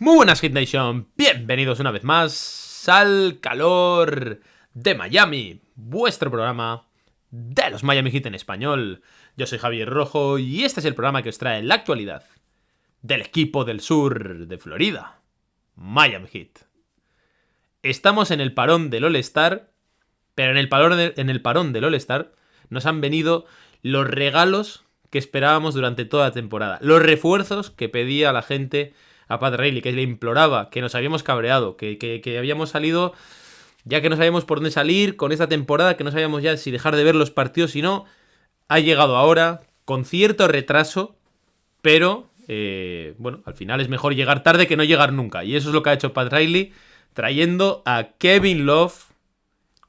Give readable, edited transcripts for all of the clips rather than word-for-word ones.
Muy buenas, Hit Nation. Bienvenidos una vez más al calor de Miami, vuestro programa de los Miami Heat en español. Yo soy Javier Rojo y este es el programa que os trae la actualidad del equipo del sur de Florida, Miami Heat. Estamos en el parón del All-Star, pero en el parón del All-Star nos han venido los regalos que esperábamos durante toda la temporada. Los refuerzos que pedía la gente a Pat Riley, que le imploraba, que nos habíamos cabreado, que habíamos salido, ya que no sabíamos por dónde salir con esta temporada, que no sabíamos ya si dejar de ver los partidos, si no, ha llegado ahora, con cierto retraso, pero, bueno, al final es mejor llegar tarde que no llegar nunca, y eso es lo que ha hecho Pat Riley, trayendo a Kevin Love,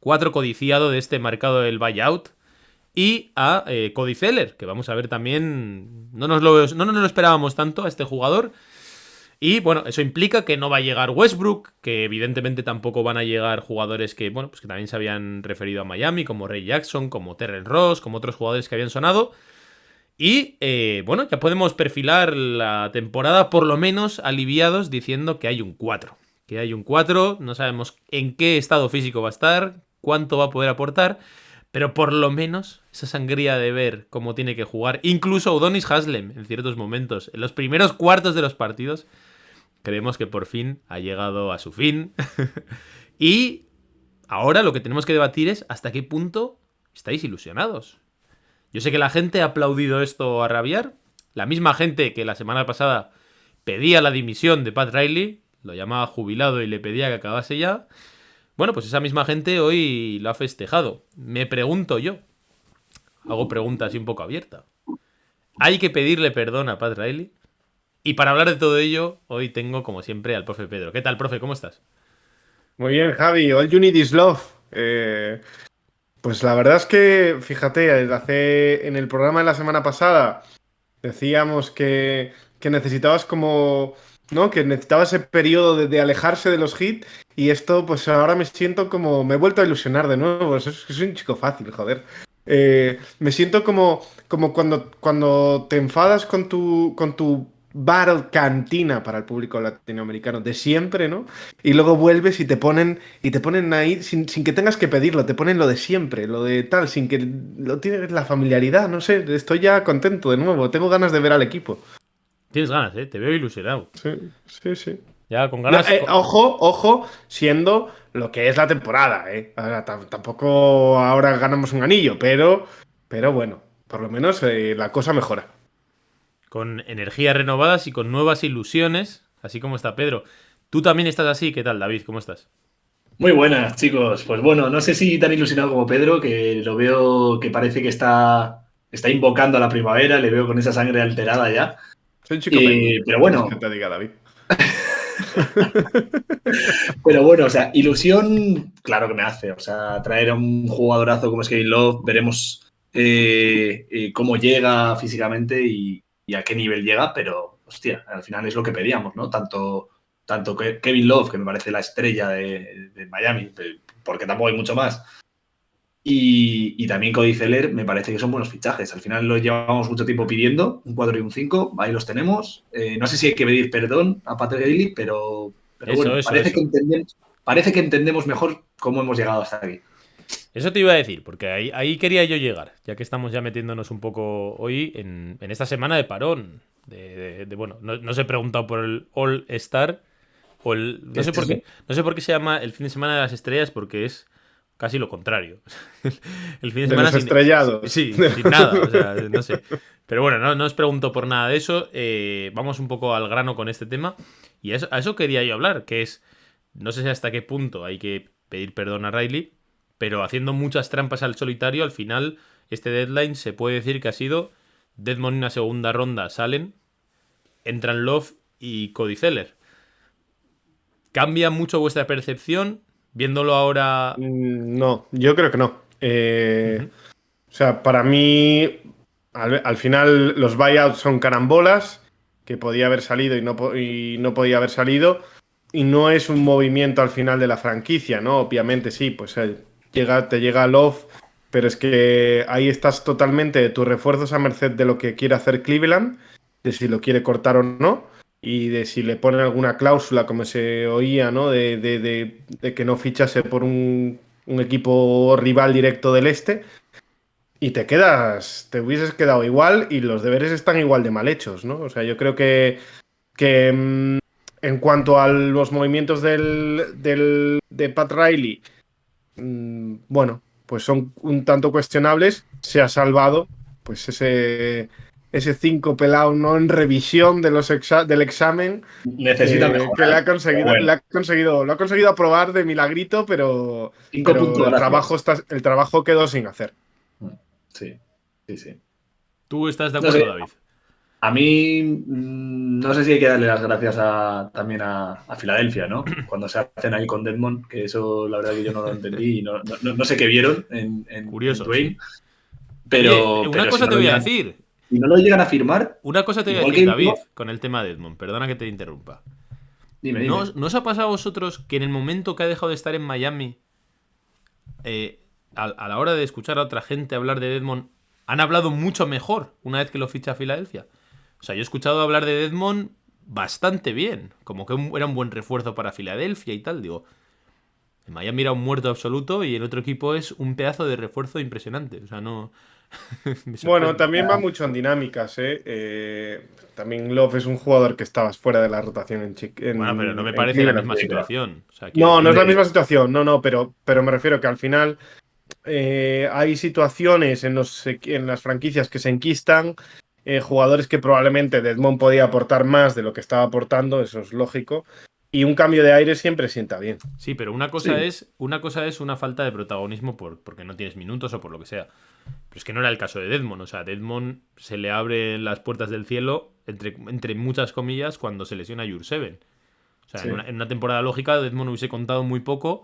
4 codiciado de este mercado del buyout, y a Cody Zeller, que vamos a ver también, no nos lo esperábamos tanto a este jugador. Y bueno, eso implica que no va a llegar Westbrook, que evidentemente tampoco van a llegar jugadores que, bueno, pues que también se habían referido a Miami, como Ray Jackson, como Terrence Ross, como otros jugadores que habían sonado. Y bueno, ya podemos perfilar la temporada por lo menos aliviados diciendo que hay un 4. Que hay un 4, no sabemos en qué estado físico va a estar, cuánto va a poder aportar, pero por lo menos esa sangría de ver cómo tiene que jugar, incluso Udonis Haslem en ciertos momentos, en los primeros cuartos de los partidos, creemos que por fin ha llegado a su fin. Y ahora lo que tenemos que debatir es hasta qué punto estáis ilusionados. Yo sé que la gente ha aplaudido esto a rabiar. La misma gente que la semana pasada pedía la dimisión de Pat Riley, lo llamaba jubilado y le pedía que acabase ya. Bueno, pues esa misma gente hoy lo ha festejado. Me pregunto yo, hago preguntas así un poco abierta. ¿Hay que pedirle perdón a Pat Riley? Y para hablar de todo ello, hoy tengo, como siempre, al profe Pedro. ¿Qué tal, profe? ¿Cómo estás? Muy bien, Javi. All you need is love. Pues la verdad es que, fíjate, en el programa de la semana pasada decíamos que necesitabas como, ¿no? Que necesitabas ese periodo de alejarse de los hits y esto, pues ahora me siento como, me he vuelto a ilusionar de nuevo. Soy un chico fácil, joder. Me siento como cuando te enfadas con tu battle cantina para el público latinoamericano de siempre, ¿no? Y luego vuelves y te ponen ahí sin que tengas que pedirlo, te ponen lo de siempre, lo de tal, sin que lo tienes la familiaridad, no sé, estoy ya contento de nuevo, tengo ganas de ver al equipo. Tienes ganas, ¿eh? Te veo ilusionado. Sí, sí, sí. Ya con No, ganas... ojo, siendo lo que es la temporada, ¿eh? Ahora, tampoco ahora ganamos un anillo, pero bueno, por lo menos la cosa mejora. Con energías renovadas y con nuevas ilusiones, así como está Pedro. Tú también estás así. ¿Qué tal, David? ¿Cómo estás? Muy buenas, chicos. Pues bueno, no sé si tan ilusionado como Pedro, que lo veo que parece que está invocando a la primavera, le veo con esa sangre alterada ya. Soy un chico feliz, Pero ¿qué quieres bueno, que te diga, David? o sea, ilusión, claro que me hace. O sea, traer a un jugadorazo como es Kevin Love, veremos cómo llega físicamente y a qué nivel llega, pero hostia, al final es lo que pedíamos, ¿no? Tanto que Kevin Love, que me parece la estrella de Miami, porque tampoco hay mucho más. Y también Cody Zeller me parece que son buenos fichajes. Al final los llevamos mucho tiempo pidiendo, un 4 y un 5, ahí los tenemos. No sé si hay que pedir perdón a Patrick Daly, pero Eso, bueno, eso, eso. parece que entendemos mejor cómo hemos llegado hasta aquí. Eso te iba a decir, porque ahí quería yo llegar, ya que estamos ya metiéndonos un poco hoy en esta semana de parón. Bueno, no os he preguntado por el All-Star, ¿Qué no es sé por eso? qué. No sé por qué se llama el fin de semana de las estrellas, porque es casi lo contrario. El fin de De semana los sin. estrellados. Sí, sin nada. O sea, no sé. Pero bueno, no os pregunto por nada de eso. Vamos un poco al grano con este tema. Y a eso quería yo hablar, que es. No sé si hasta qué punto hay que pedir perdón a Riley, pero haciendo muchas trampas al solitario, al final, este deadline se puede decir que ha sido Deadmon en una segunda ronda salen, entran Love y Cody Zeller. ¿Cambia mucho vuestra percepción viéndolo ahora? No, yo creo que no. Ujú. O sea, para mí, al final los buyouts son carambolas, que podía haber salido y no podía haber salido, y no es un movimiento al final de la franquicia, ¿no? Obviamente sí, pues te llega Love, pero es que ahí estás totalmente de tus refuerzos a merced de lo que quiere hacer Cleveland, de si lo quiere cortar o no. y de si le ponen alguna cláusula, como se oía, ¿no? De que no fichase por un equipo rival directo del este. Y te hubieses quedado igual y los deberes están igual de mal hechos, ¿no? O sea, yo creo que en cuanto a los movimientos de Pat Riley, bueno, pues son un tanto cuestionables. Se ha salvado, pues ese 5 pelado no en revisión del examen Necesita que le mejorar. ha conseguido, Pero bueno, lo ha conseguido aprobar de milagrito, 5 puntos, gracias. el trabajo quedó sin hacer. Sí, sí, sí. ¿Tú estás de No acuerdo, sé, David? a mí no sé si hay que darle las gracias también a Filadelfia, ¿no? Cuando se hacen ahí con Dedmon, que eso la verdad que yo no lo entendí y no sé qué vieron en Curioso, sí. Dwayne, Oye, una pero si cosa no te lo voy a llegan, decir. si no lo llegan a firmar, Una cosa te voy a igual decir, que David, no, con el tema de Edmond. Perdona que te interrumpa. dime. ¿No os ha pasado a vosotros que en el momento que ha dejado de estar en Miami, a la hora de escuchar a otra gente hablar de Edmond, han hablado mucho mejor una vez que lo ficha a Filadelfia? O sea, yo he escuchado hablar de Edmond bastante bien, como que era un buen refuerzo para Filadelfia y tal. Digo, en Miami era un muerto absoluto y el otro equipo es un pedazo de refuerzo impresionante. O sea, no. Me Bueno, sorprende. también va mucho en dinámicas, ¿eh? También Love es un jugador que estabas fuera de la rotación Bueno, pero no me en parece la Cleveland. misma Sí, claro. situación. O sea, quiero No, no es decir. la misma situación, no, pero me refiero que al final hay situaciones en las franquicias que se enquistan, jugadores que probablemente Dedmon podía aportar más de lo que estaba aportando, eso es lógico, y un cambio de aire siempre sienta bien. Sí, pero Sí. una cosa es una falta de protagonismo porque no tienes minutos o por lo que sea. Pero es que no era el caso de Dedmon. O sea, Dedmon se le abren las puertas del cielo, entre muchas comillas, cuando se lesiona a Jurseven. O sea, Sí. en una temporada lógica, Dedmon hubiese contado muy poco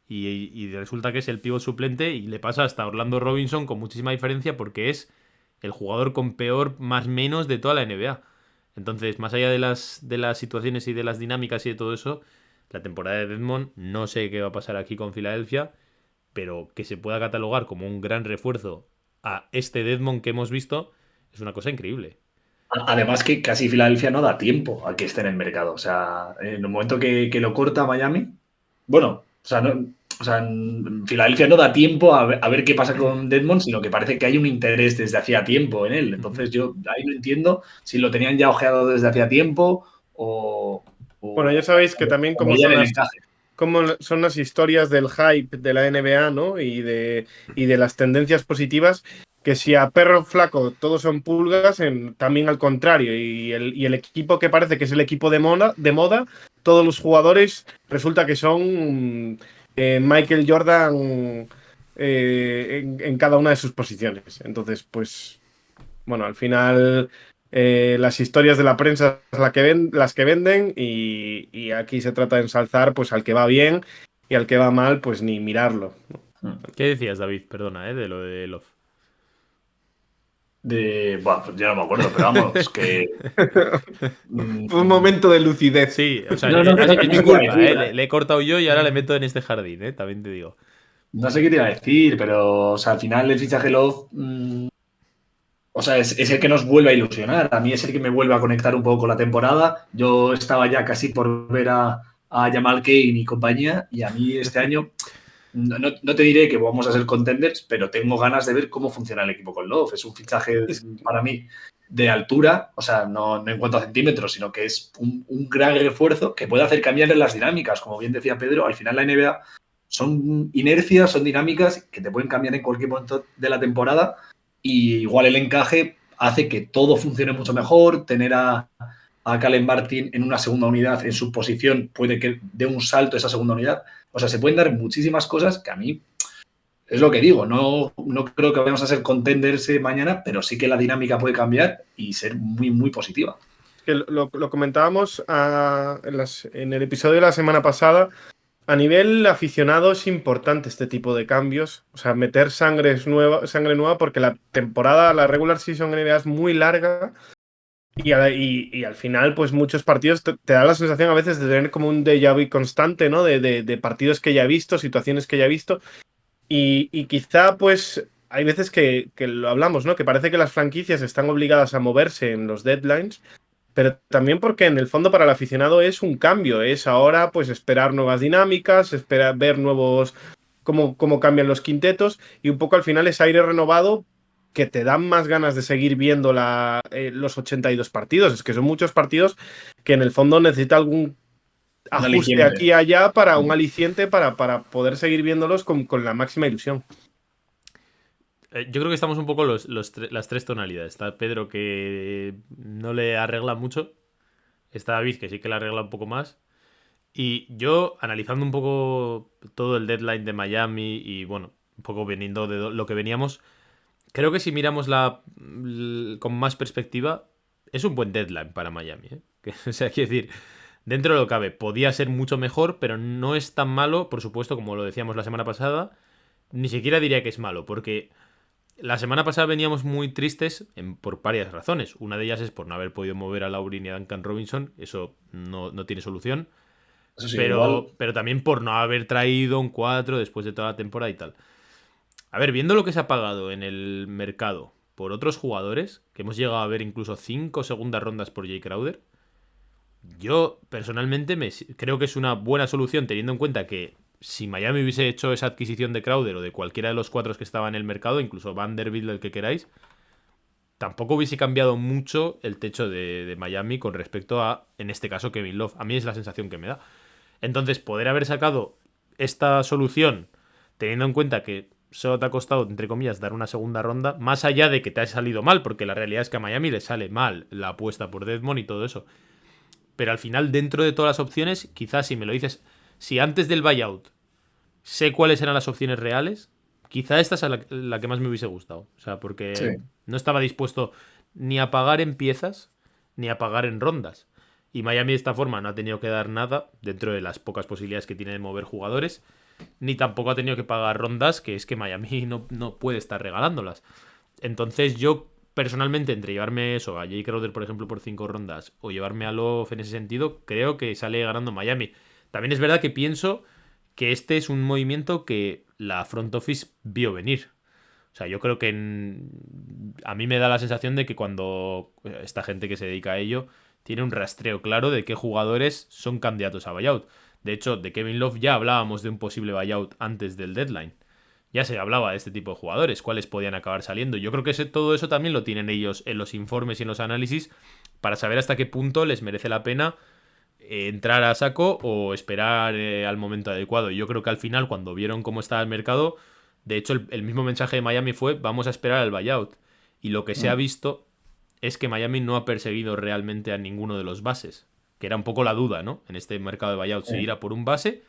y resulta que es el pívot suplente y le pasa hasta Orlando Robinson con muchísima diferencia porque es el jugador con peor más menos de toda la NBA. Entonces, más allá de las situaciones y de las dinámicas y de todo eso, la temporada de Dedmon, no sé qué va a pasar aquí con Filadelfia, pero que se pueda catalogar como un gran refuerzo a este Dedmon que hemos visto es una cosa increíble. Además que casi Filadelfia no da tiempo a que esté en el mercado. O sea, en el momento que lo corta Miami, bueno, Filadelfia no da tiempo a ver qué pasa con Dedmon, sino que parece que hay un interés desde hacía tiempo en él. Entonces yo ahí no entiendo si lo tenían ya ojeado desde hacía tiempo Bueno, ya sabéis que también o veían el encaje. como son las historias del hype de la NBA, ¿no? Y de las tendencias positivas, que si a perro flaco todos son pulgas, también al contrario. Y el equipo que parece que es el equipo de moda, todos los jugadores resulta que son Michael Jordan en cada una de sus posiciones. Entonces, pues, bueno, al final las historias de la prensa es las que venden y aquí se trata de ensalzar pues al que va bien y al que va mal pues ni mirarlo. ¿Qué decías, David? Perdona, de lo de Love. Bueno, pues ya no me acuerdo, pero vamos, que. Fue un mm, momento de lucidez. Sí, o sea, es no mi sé qué iba a culpa, decir. Le he cortado yo y ahora le meto en este jardín, también te digo. No sé qué te iba a decir, pero o sea, al final el fichaje Love. O sea, es el que nos vuelve a ilusionar. A mí es el que me vuelve a conectar un poco con la temporada. Yo estaba ya casi por ver a Jamal Cain y compañía, y a mí este año no te diré que vamos a ser contenders, pero tengo ganas de ver cómo funciona el equipo con Love. Es un fichaje Es- para mí de altura, o sea, no en cuanto a centímetros, sino que es un gran refuerzo que puede hacer cambiar las dinámicas. Como bien decía Pedro, al final la NBA son inercias, son dinámicas que te pueden cambiar en cualquier momento de la temporada, y igual el encaje hace que todo funcione mucho mejor. Tener a Calen Martin en una segunda unidad en su posición puede que dé un salto esa segunda unidad. O sea, se pueden dar muchísimas cosas que a mí es lo que digo. No creo que vayamos a ser contenders mañana, pero sí que la dinámica puede cambiar y ser muy, muy positiva. que lo comentábamos en el episodio de la semana pasada. A nivel aficionado es importante este tipo de cambios, o sea, meter sangre nueva porque la regular season en NBA es muy larga. Y al final, pues muchos partidos te da la sensación a veces de tener como un déjà vu constante, ¿no? De partidos que ya he visto, situaciones que ya he visto. Y quizá, pues, hay veces que lo hablamos, ¿no? Que parece que las franquicias están obligadas a moverse en los deadlines. pero también porque en el fondo para el aficionado es un cambio, es ahora pues esperar nuevas dinámicas, esperar ver nuevos, cómo cambian los quintetos y un poco al final es aire renovado que te dan más ganas de seguir viendo los 82 partidos. Es que son muchos partidos que en el fondo necesita algún ajuste aquí y allá para un aliciente para poder seguir viéndolos con la máxima ilusión. Yo creo que estamos un poco las tres tonalidades. Está Pedro, que no le arregla mucho. Está David, que sí que le arregla un poco más. Y yo, analizando un poco todo el deadline de Miami y, bueno, un poco veniendo de lo que veníamos, creo que si miramos con más perspectiva, es un buen deadline para Miami, ¿eh? O sea, quiero decir, dentro de lo que cabe, podía ser mucho mejor, pero no es tan malo, por supuesto, como lo decíamos la semana pasada. Ni siquiera diría que es malo, porque la semana pasada veníamos muy tristes por varias razones. Una de ellas es por no haber podido mover a Laurin y a Duncan Robinson. Eso no tiene solución. Eso sí, pero también por no haber traído un 4 después de toda la temporada y tal. A ver, viendo lo que se ha pagado en el mercado por otros jugadores, que hemos llegado a ver incluso 5 segundas rondas por Jay Crowder, yo personalmente creo que es una buena solución, teniendo en cuenta que si Miami hubiese hecho esa adquisición de Crowder o de cualquiera de los 4 que estaban en el mercado, incluso Vanderbilt, el que queráis, tampoco hubiese cambiado mucho el techo de Miami con respecto a, en este caso, Kevin Love. A mí es la sensación que me da. Entonces, poder haber sacado esta solución, teniendo en cuenta que solo te ha costado, entre comillas, dar una segunda ronda, más allá de que te ha salido mal, porque la realidad es que a Miami le sale mal la apuesta por Dedmon y todo eso. Pero al final, dentro de todas las opciones, quizás si me lo dices, si antes del buyout sé cuáles eran las opciones reales, quizá esta es la que más me hubiese gustado. O sea, porque no estaba dispuesto ni a pagar en piezas, ni a pagar en rondas. Y Miami de esta forma no ha tenido que dar nada dentro de las pocas posibilidades que tiene de mover jugadores, ni tampoco ha tenido que pagar rondas, que es que Miami no puede estar regalándolas. Entonces yo personalmente, entre llevarme eso, a Jay Crowder por ejemplo por 5 rondas, o llevarme a Love en ese sentido, creo que sale ganando Miami. También es verdad que pienso que este es un movimiento que la front office vio venir. O sea, yo creo que a mí me da la sensación de que cuando esta gente que se dedica a ello tiene un rastreo claro de qué jugadores son candidatos a buyout. De hecho, de Kevin Love ya hablábamos de un posible buyout antes del deadline. Ya se hablaba de este tipo de jugadores, cuáles podían acabar saliendo. Yo creo que todo eso también lo tienen ellos en los informes y en los análisis para saber hasta qué punto les merece la pena entrar a saco o esperar al momento adecuado. Y yo creo que al final, cuando vieron cómo estaba el mercado, de hecho el mismo mensaje de Miami fue: vamos a esperar al buyout. Y lo que se ha visto es que Miami no ha perseguido realmente a ninguno de los bases, que era un poco la duda, ¿no? En este mercado de buyout, si ir a por un base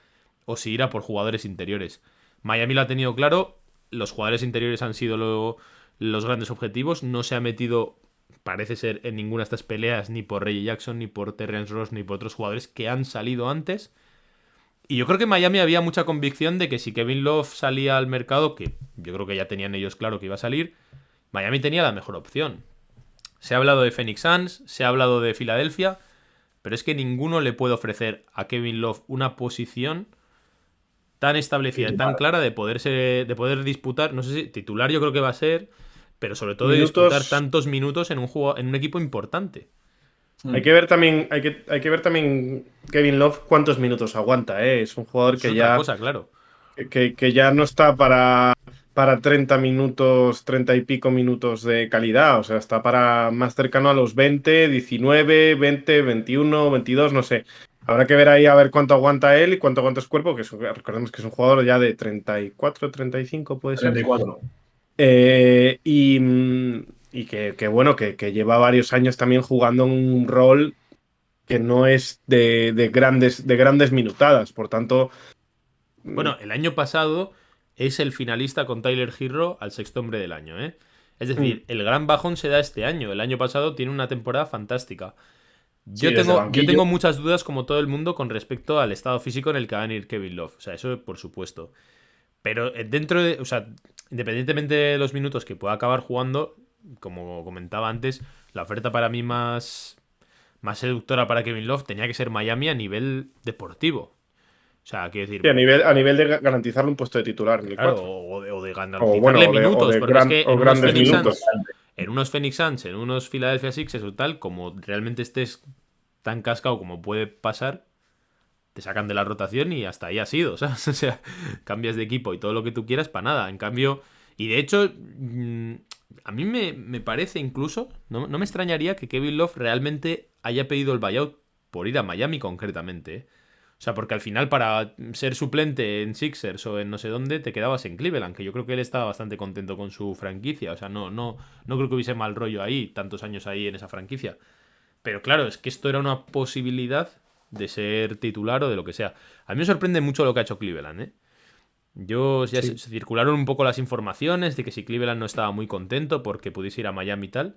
o si ir a por jugadores interiores. Miami lo ha tenido claro, los jugadores interiores han sido los grandes objetivos, no se ha metido, parece ser, en ninguna de estas peleas ni por Reggie Jackson, ni por Terrence Ross, ni por otros jugadores que han salido antes. Y yo creo que en Miami había mucha convicción de que si Kevin Love salía al mercado, que yo creo que ya tenían ellos claro que iba a salir, Miami tenía la mejor opción. Se ha hablado de Phoenix Suns, se ha hablado de Filadelfia, pero es que ninguno le puede ofrecer a Kevin Love una posición tan establecida y tan clara de poder disputar, no sé si titular yo creo que va a ser, pero sobre todo de disputar tantos minutos en un equipo importante. Hay que ver también, hay que ver también Kevin Love cuántos minutos aguanta, ¿eh? Es un jugador que ya. Cosa, claro. Que ya no está para 30 minutos, 30 y pico minutos de calidad. O sea, está para más cercano a los 20, 19, 20, 21, 22, no sé. Habrá que ver ahí a ver cuánto aguanta él y cuánto aguanta su cuerpo, que recordemos que es un jugador ya de 34, 35, puede ser. 34. Y que bueno, que lleva varios años también jugando un rol que no es de grandes minutadas. Por tanto. Bueno, el año pasado es el finalista con Tyler Herro al sexto hombre del año, ¿eh? Es decir, el gran bajón se da este año. El año pasado tiene una temporada fantástica. Yo tengo muchas dudas, como todo el mundo, con respecto al estado físico en el que va a venir Kevin Love. O sea, eso por supuesto. Pero o sea, independientemente de los minutos que pueda acabar jugando, como comentaba antes, la oferta para mí más seductora para Kevin Love tenía que ser Miami a nivel deportivo. O sea, quiero decir. Sí, a nivel de garantizarle un puesto de titular en el claro, 4. o de garantizarle minutos. Porque es que en unos Phoenix Suns, En unos Phoenix Suns, en unos Philadelphia Sixers o tal, como realmente estés tan cascado como puede pasar, te sacan de la rotación y hasta ahí ha sido, ¿sabes? O sea, cambias de equipo y todo lo que tú quieras para nada. En cambio, y de hecho, a mí me parece incluso, no me extrañaría que Kevin Love realmente haya pedido el buyout por ir a Miami concretamente, ¿eh? O sea, porque al final para ser suplente en Sixers o en no sé dónde te quedabas en Cleveland, que yo creo que él estaba bastante contento con su franquicia. O sea, no creo que hubiese mal rollo ahí, tantos años ahí en esa franquicia. Pero claro, es que esto era una posibilidad de ser titular o de lo que sea. A mí me sorprende mucho lo que ha hecho Cleveland, ¿eh? Ya Sí. se circularon un poco las informaciones de que si Cleveland no estaba muy contento porque pudiese ir a Miami y tal.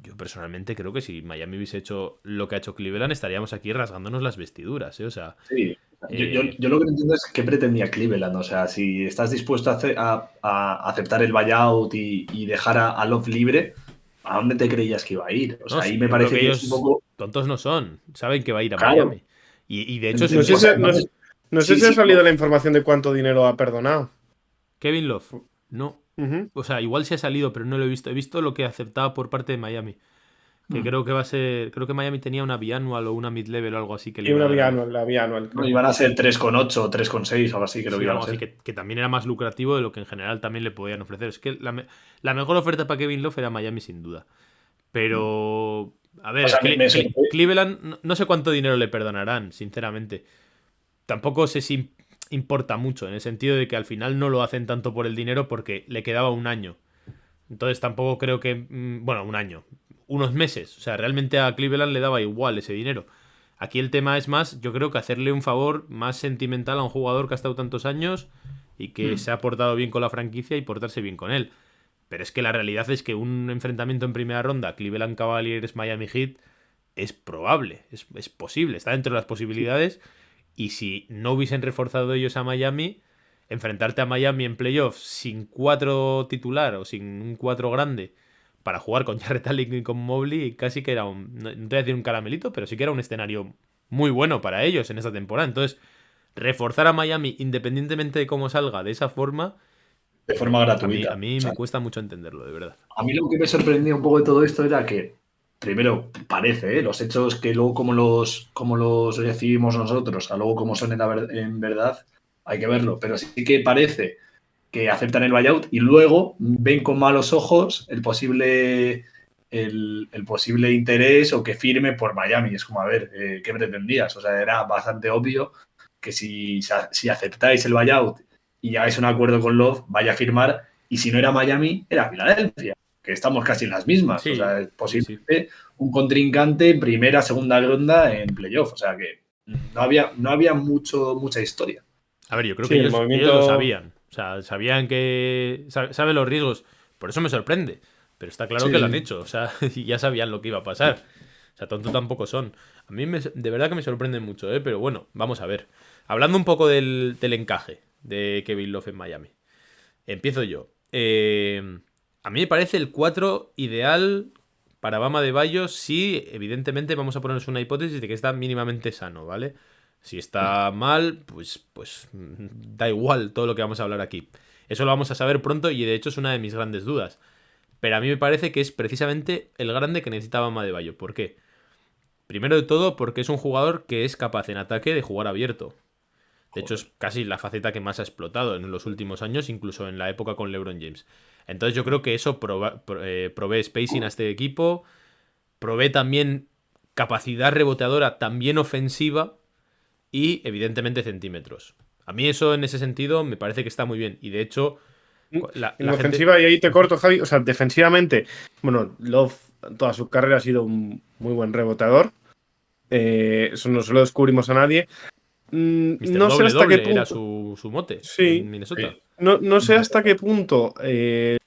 Yo personalmente creo que si Miami hubiese hecho lo que ha hecho Cleveland, estaríamos aquí rasgándonos las vestiduras, ¿eh? O sea, Sí. Yo lo que no entiendo es qué pretendía Cleveland. O sea, si estás dispuesto a aceptar el buyout y dejar a Love libre, ¿a dónde te creías que iba a ir? O no, sea, ahí sí, me yo creo parece que que es un ellos poco. tontos no son. Saben que va a ir a Claro. Miami. Y de hecho, No sé, O sea, no sé sí, si ha sí, salido la información de cuánto dinero ha perdonado. Kevin Love, no. Ujú. O sea, igual se ha salido, pero no lo he visto. He visto lo que aceptaba por parte de Miami. Que creo que va a ser. Creo que Miami tenía una bianual o una mid-level o algo así que le Y iban una a dar. bianual, la bianual, no, creo. iban a ser 3,8 o 3,6 o algo así, creo que Sí, iban algo a así, ser. que también era más lucrativo de lo que en general también le podían ofrecer. Es que la mejor oferta para Kevin Love era Miami, sin duda. Pero. A O ver, sea, me sorprende. Cleveland, no sé cuánto dinero le perdonarán, sinceramente. Tampoco sé si importa mucho, en el sentido de que al final no lo hacen tanto por el dinero porque le quedaba un año. Entonces tampoco creo que. Bueno, un año. Unos meses. O sea, realmente a Cleveland le daba igual ese dinero. Aquí el tema es más, yo creo que hacerle un favor más sentimental a un jugador que ha estado tantos años y que se ha portado bien con la franquicia y portarse bien con él. Pero es que la realidad es que un enfrentamiento en primera ronda, Cleveland Cavaliers Miami Heat, es probable, es posible, está dentro de las posibilidades. Y si no hubiesen reforzado ellos a Miami, enfrentarte a Miami en playoffs sin 4 titular o sin un 4 grande para jugar con Jarrett Allen y con Mobley, casi que era no te voy a decir un caramelito, pero sí que era un escenario muy bueno para ellos en esta temporada. Entonces, reforzar a Miami independientemente de cómo salga de esa forma, De forma a mí, gratuita. a O mí sea, me cuesta mucho entenderlo, de verdad. a mí lo que me sorprendió un poco de todo esto era que, primero, parece, ¿eh? Los hechos que luego como los recibimos nosotros, a luego como son en verdad, hay que verlo. Pero sí que parece que aceptan el buyout y luego ven con malos ojos el posible interés o que firme por Miami. Es como, a ver, ¿qué pretendías? O sea, era bastante obvio que si aceptáis el buyout y llegáis a un acuerdo con Love, vaya a firmar, y si no era Miami, era Filadelfia, que estamos casi en las mismas. O Sí, sea, sí, sí. posiblemente un contrincante en primera, segunda ronda en playoff. O sea que no había mucha historia. A ver, yo creo que Sí, el ellos lo movimiento. sabían. O sea, sabían que. Saben los riesgos. Por eso me sorprende. Pero está claro Sí, que lo han sí. hecho. O sea, y ya sabían lo que iba a pasar. O sea, tonto tampoco son. A mí de verdad que me sorprende mucho, ¿eh? Pero bueno, vamos a ver. Hablando un poco del encaje de Kevin Love en Miami. Empiezo yo. A mí me parece el 4 ideal para Bama de Bayo si, evidentemente, vamos a ponernos una hipótesis de que está mínimamente sano, ¿vale? Si está mal, pues da igual todo lo que vamos a hablar aquí. Eso lo vamos a saber pronto y de hecho es una de mis grandes dudas. Pero a mí me parece que es precisamente el grande que necesita Bama de Bayo. ¿Por qué? Primero de todo porque es un jugador que es capaz en ataque de jugar abierto. De hecho, es Joder. casi la faceta que más ha explotado en los últimos años, incluso en la época con LeBron James. Entonces yo creo que eso provee spacing a este equipo, provee también capacidad reboteadora, también ofensiva y evidentemente centímetros. A mí eso en ese sentido me parece que está muy bien. Y de hecho, En la gente. ofensiva, y ahí te corto, Javi. O sea, defensivamente, bueno, Love toda su carrera ha sido un muy buen reboteador. Eso no se lo descubrimos a nadie. Mr. No sé Doble hasta qué Doble era punto. su mote en Sí. Minnesota. No sé hasta qué punto el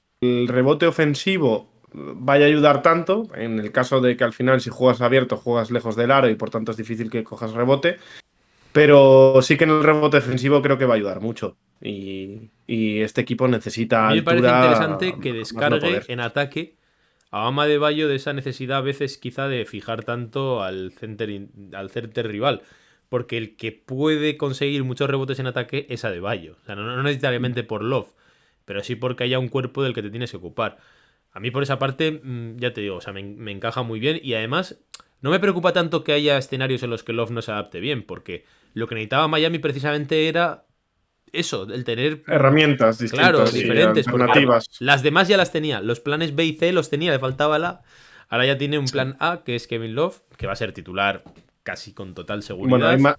rebote ofensivo vaya a ayudar tanto. En el caso de que al final, si juegas abierto, juegas lejos del aro y por tanto es difícil que cojas rebote. Pero sí que en el rebote defensivo creo que va a ayudar mucho. Y este equipo A necesita mí me parece altura interesante que a más no descargue poder. en ataque a Bama de Bayo de esa necesidad a veces quizá de fijar tanto al center rival. Porque el que puede conseguir muchos rebotes en ataque es Adebayo. O sea, no necesariamente por Love, pero sí porque haya un cuerpo del que te tienes que ocupar. A mí por esa parte, ya te digo, o sea, me encaja muy bien y además no me preocupa tanto que haya escenarios en los que Love no se adapte bien, porque lo que necesitaba Miami precisamente era eso, el tener, Herramientas claro, distintas y diferentes, porque alternativas. las demás ya las tenía, los planes B y C los tenía, le faltaba la A. Ahora ya tiene un plan A, que es Kevin Love, que va a ser titular casi con total Bueno, seguridad.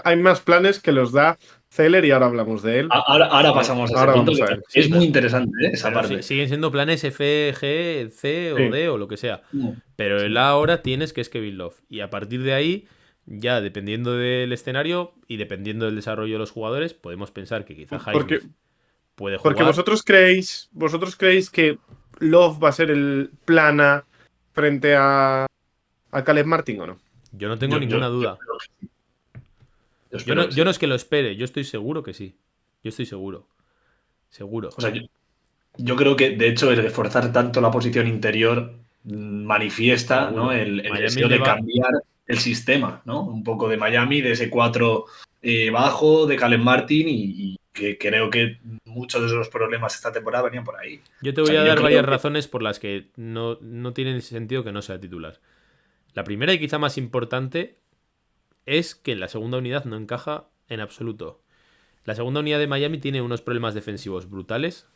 hay más planes que los da Zeller y ahora hablamos de él. Ahora pasamos a ese Ahora punto, vamos que a ver. Sí, es muy interesante, esa pero parte. siguen siendo planes F, G, C o Sí. D o lo que sea. No, Pero sí. el A ahora tienes que es Kevin Love. Y a partir de ahí, ya dependiendo del escenario y dependiendo del desarrollo de los jugadores, podemos pensar que quizá Porque, Highsmith puede porque jugar. vosotros creéis que Love va a ser el plan A frente a Caleb Martin o no. Yo no tengo Yo ninguna duda. creo que sí. Yo Yo espero no, que yo no sí. es que lo espere, yo estoy seguro que sí. Yo estoy seguro. Seguro. O sea, yo creo que, de hecho, el esforzar tanto la posición interior manifiesta, ¿no? Seguro. el Miami deseo le de va. cambiar el sistema, ¿no? Un poco de Miami, de ese 4 bajo, de Caleb Martin, y que creo que muchos de esos problemas esta temporada venían por ahí. Yo te O voy sea, a que yo dar creo varias que razones por las que no tiene sentido que no sea titular. La primera y quizá más importante es que la segunda unidad no encaja en absoluto. La segunda unidad de Miami tiene unos problemas defensivos brutales,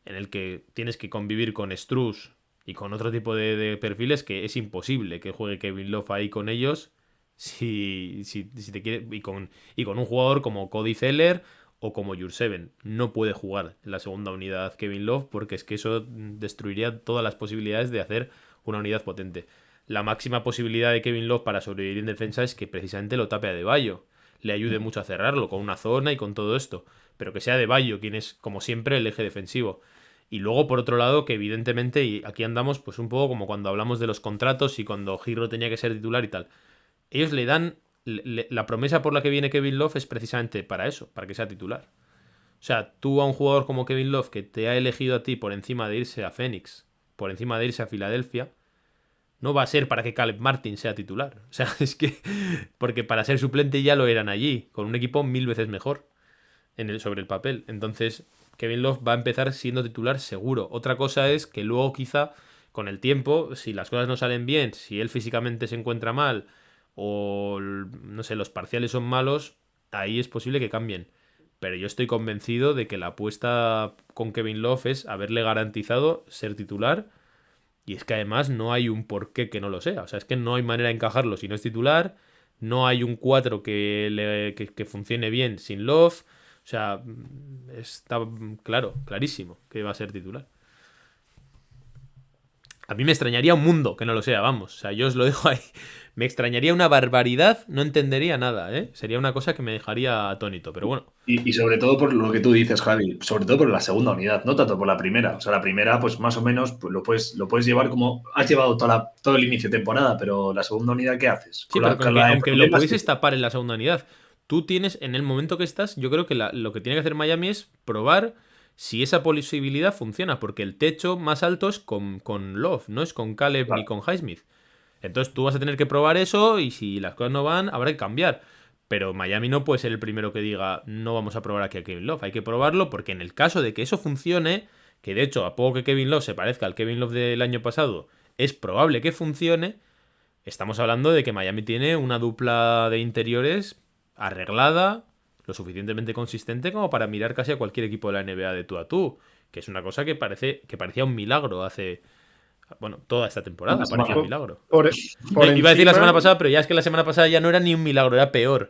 en el que tienes que convivir con Strus y con otro tipo de perfiles que es imposible que juegue Kevin Love ahí con ellos si te quiere, y con un jugador como Cody Zeller o como Jurseven. No puede jugar en la segunda unidad Kevin Love porque es que eso destruiría todas las posibilidades de hacer una unidad potente. La máxima posibilidad de Kevin Love para sobrevivir en defensa es que precisamente lo tape a Adebayo, le ayude mucho a cerrarlo con una zona y con todo esto, pero que sea Adebayo quien es, como siempre, el eje defensivo. Y luego, por otro lado, que evidentemente, y aquí andamos pues un poco como cuando hablamos de los contratos y cuando Hero tenía que ser titular y tal, ellos le dan, la promesa por la que viene Kevin Love es precisamente para eso, para que sea titular. O sea, tú a un jugador como Kevin Love que te ha elegido a ti por encima de irse a Phoenix, por encima de irse a Filadelfia, no va a ser para que Caleb Martin sea titular. O sea, es que. Porque para ser suplente ya lo eran allí, con un equipo 1000 veces mejor sobre el papel. Entonces, Kevin Love va a empezar siendo titular seguro. Otra cosa es que luego, quizá, con el tiempo, si las cosas no salen bien, si él físicamente se encuentra mal, o no sé, los parciales son malos, ahí es posible que cambien. Pero yo estoy convencido de que la apuesta con Kevin Love es haberle garantizado ser titular. Y es que además no hay un porqué que no lo sea. O sea, es que no hay manera de encajarlo si no es titular. No hay un 4 que funcione bien sin Love. O sea, está claro, clarísimo que va a ser titular. A mí me extrañaría un mundo que no lo sea, vamos. O sea, yo os lo dejo ahí. Me extrañaría una barbaridad, no entendería nada, ¿eh? Sería una cosa que me dejaría atónito, pero bueno. Y sobre todo por lo que tú dices, Javi, sobre todo por la segunda unidad, no tanto por la primera. O sea, la primera, pues más o menos pues, lo puedes llevar como has llevado todo el inicio de temporada, pero la segunda unidad, ¿qué haces? Sí, Con pero la, con la- el aunque lo problema es que pudieses tapar en la segunda unidad, tú tienes, en el momento que estás, yo creo que lo que tiene que hacer Miami es probar si esa posibilidad funciona, porque el techo más alto es con Love, no es con Caleb ni Claro. con Highsmith. Entonces tú vas a tener que probar eso y si las cosas no van, habrá que cambiar. Pero Miami no puede ser el primero que diga no vamos a probar aquí a Kevin Love. Hay que probarlo porque en el caso de que eso funcione, que de hecho a poco que Kevin Love se parezca al Kevin Love del año pasado, es probable que funcione. Estamos hablando de que Miami tiene una dupla de interiores arreglada, lo suficientemente consistente como para mirar casi a cualquier equipo de la NBA de tú a tú. Que es una cosa que parecía un milagro hace. Bueno, toda esta temporada parecía un milagro. Iba a decir la semana pasada, pero ya es que la semana pasada ya no era ni un milagro, era peor.